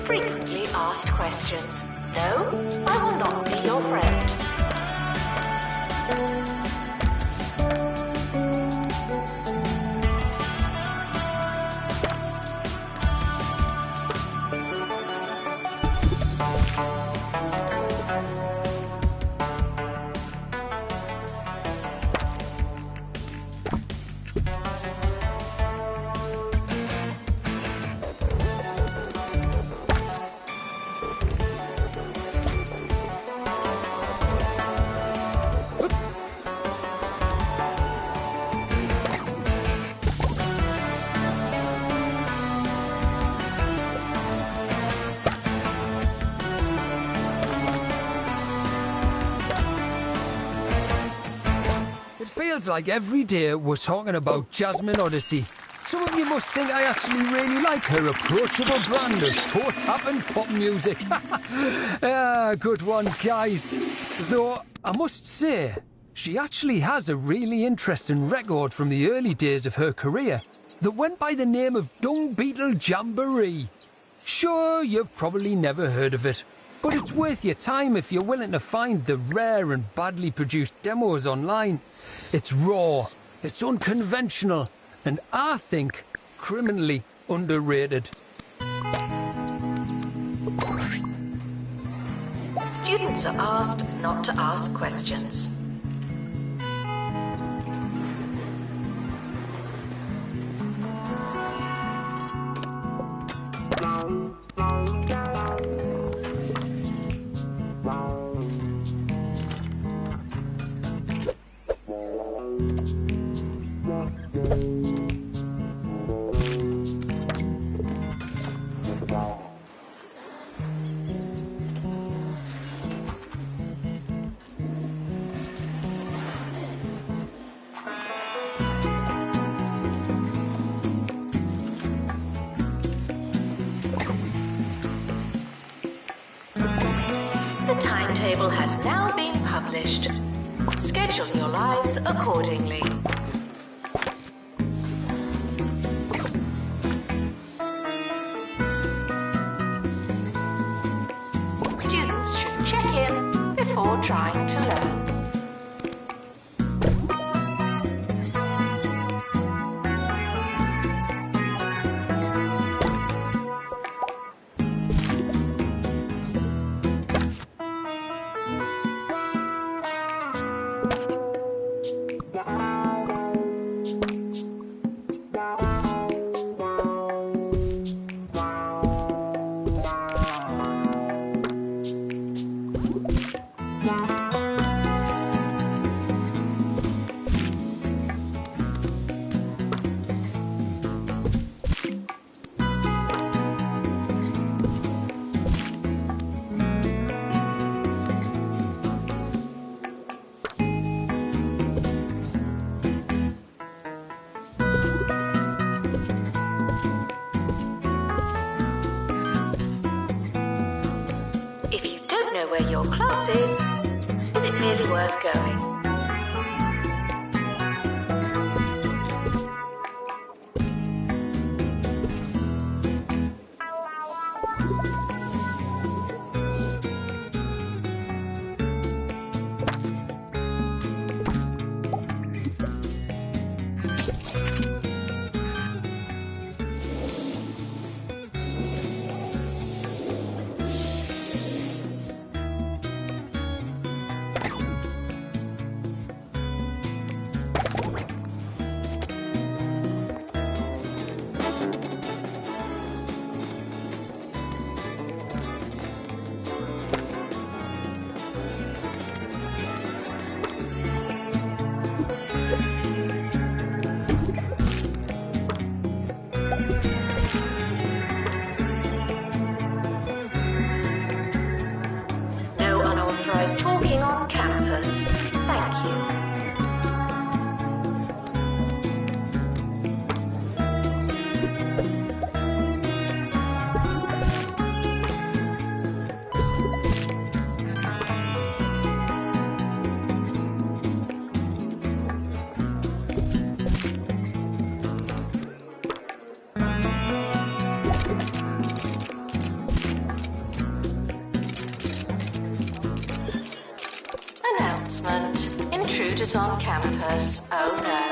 Speaker 2: Frequently asked questions. No, I will not be your friend.
Speaker 4: Feels like every day we're talking about Jasmine Odyssey. Some of you must think I actually really like her approachable brand of toe-tap and pop music. Good one, guys. Though, I must say, she actually has a really interesting record from the early days of her career that went by the name of Dung Beetle Jamboree. Sure, you've probably never heard of it, but it's worth your time if you're willing to find the rare and badly produced demos online. It's raw, it's unconventional, and I think criminally underrated.
Speaker 2: Students are asked not to ask questions. The timetable has now been published. Schedule your lives accordingly. Students should check in before trying to learn. If you don't know where your class is it really worth going? Talking on campus. Thank you. Announcement. Intruders on campus. Oh no.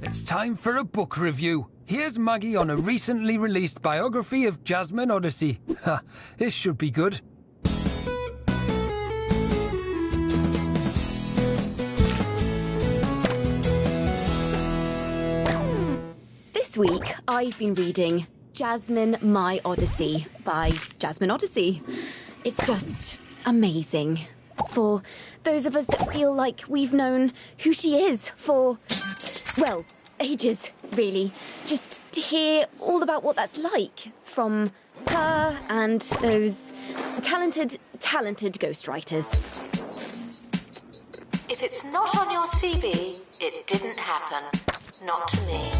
Speaker 4: It's time for a book review. Here's Maggie on a recently released biography of Jasmine Odyssey. Ha, this should be good.
Speaker 5: This week, I've been reading Jasmine My Odyssey by Jasmine Odyssey. It's just amazing. For those of us that feel like we've known who she is for, well, ages, really. Just to hear all about what that's like from her and those talented ghostwriters.
Speaker 2: If it's not on your CV, it didn't happen. Not to me.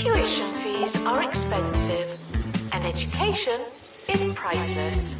Speaker 2: Tuition fees are expensive, and education is priceless.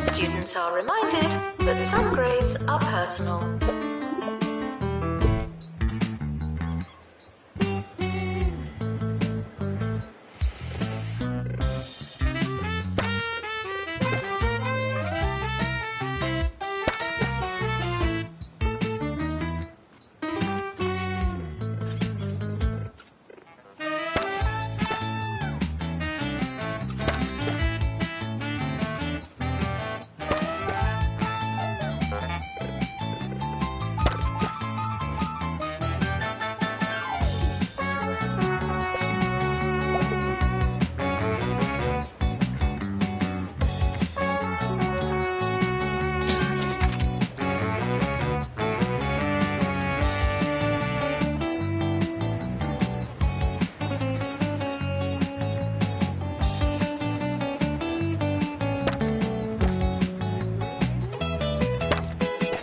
Speaker 2: Students are reminded that some grades are personal.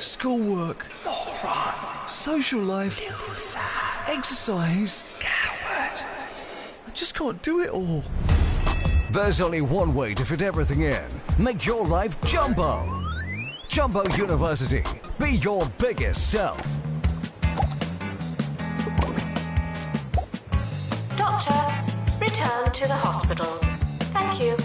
Speaker 1: Schoolwork, moron, social life, loser, exercise, coward. I just can't do it all. There's only one way to fit everything in. Make your life Jumbo. Jumbo University. Be your biggest self.
Speaker 2: Doctor, return to the hospital. Thank you.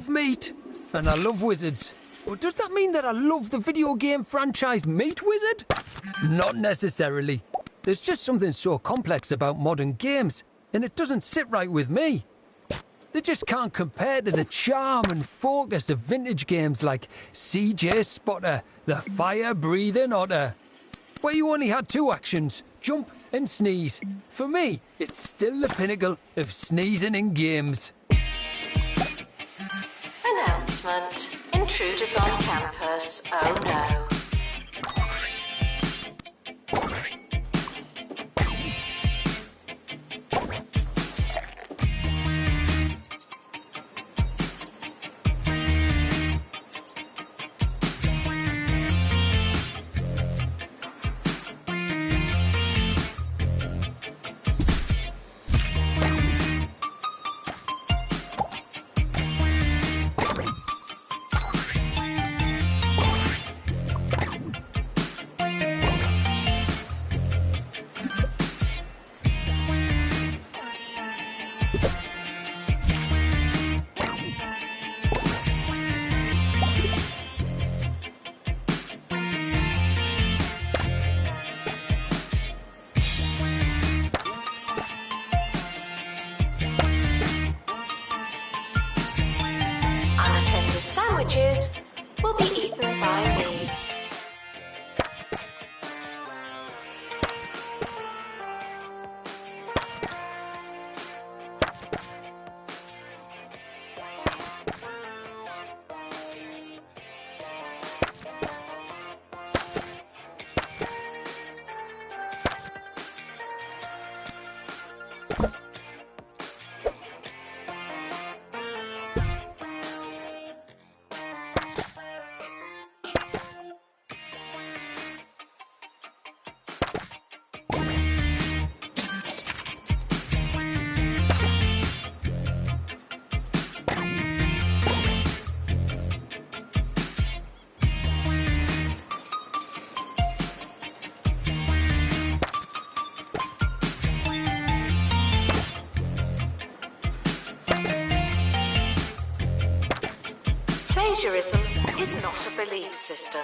Speaker 4: Meat, and I love wizards. But does that mean that I love the video game franchise Meat Wizard? Not necessarily. There's just something so complex about modern games, and it doesn't sit right with me. They just can't compare to the charm and focus of vintage games like CJ Spotter, the fire-breathing otter, where you only had two actions, jump and sneeze. For me, it's still the pinnacle of sneezing in games.
Speaker 2: Announcement. Intruders on campus. Oh no. Unattended sandwiches will be eaten by me. Plagiarism is not a belief system.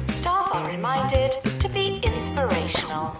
Speaker 2: Staff are reminded to be inspirational.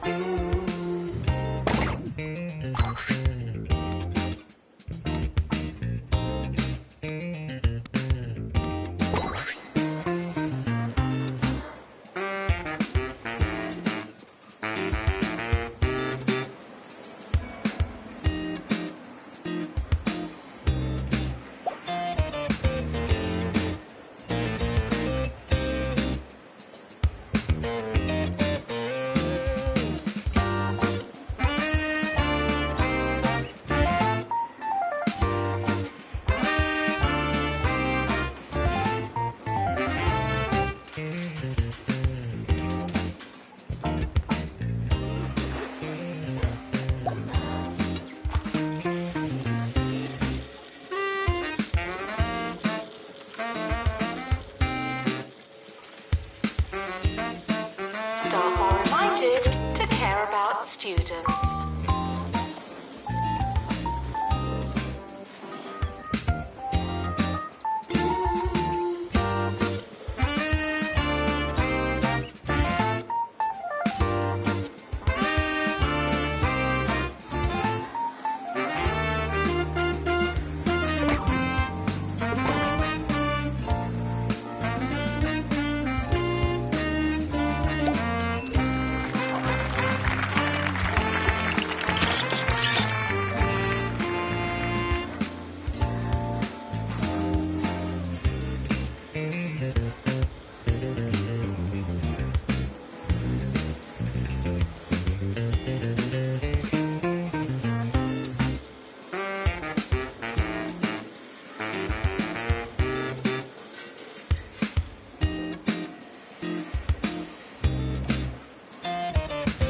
Speaker 2: Staff are reminded to care about students.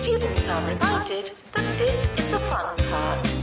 Speaker 2: Students are reminded that this is the fun part.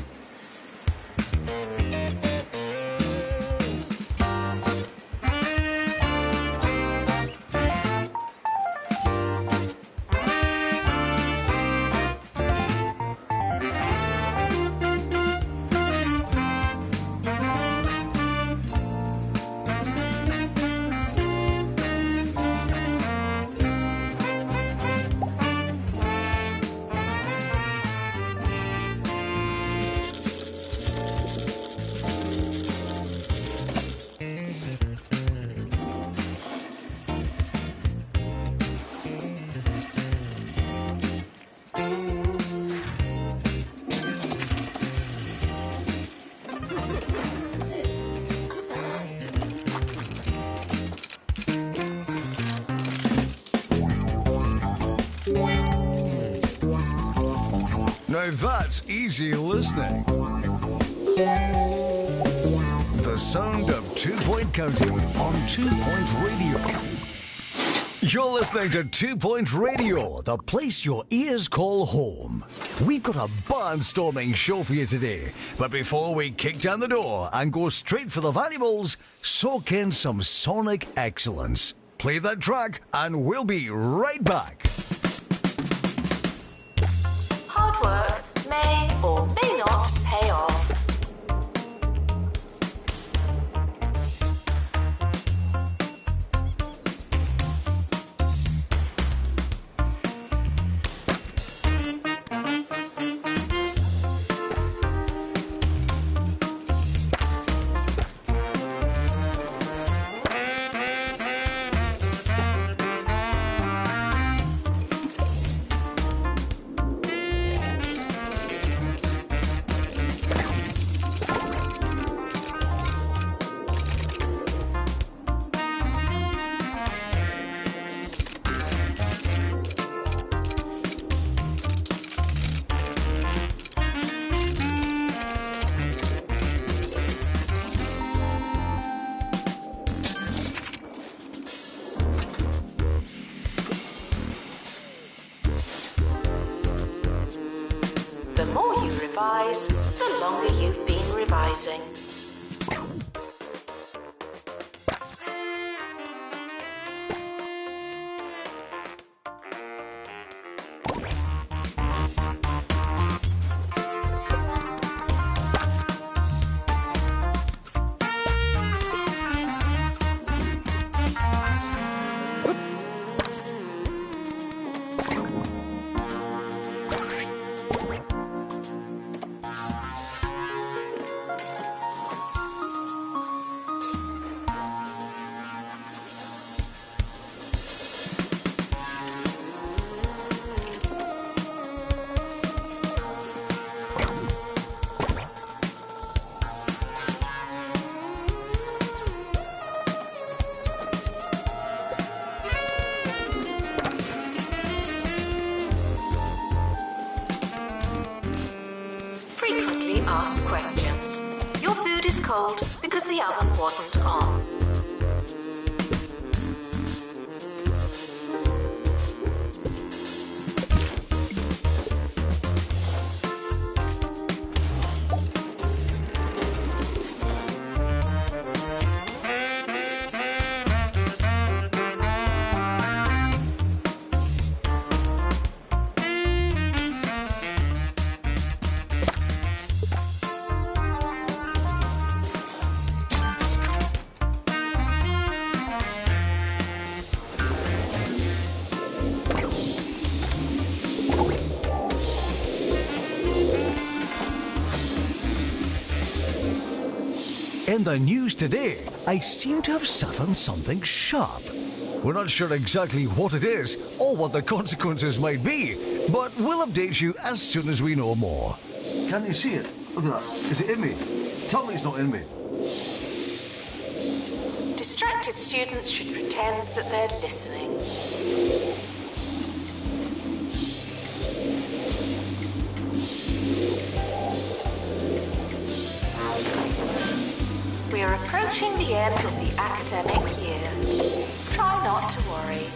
Speaker 1: Now that's easy listening. The sound of 2 Point County on 2 Point Radio. You're listening to 2 Point Radio, the place your ears call home. We've got a barnstorming show for you today, but before we kick down the door and go straight for the valuables, soak in some sonic excellence. Play that track and we'll be right back.
Speaker 2: Hard work may or may not pay off. The more you revise, the longer you've been revising. Frequently asked questions. Your food is cold because the oven wasn't on.
Speaker 1: In the news today, I seem to have sat on something sharp. We're not sure exactly what it is or what the consequences might be, but we'll update you as soon as we know more. Can you see it? Look at that. Is it in me? Tell me it's not in me.
Speaker 2: Distracted students should pretend that they're listening. We are approaching the end of the academic year. Try not to worry.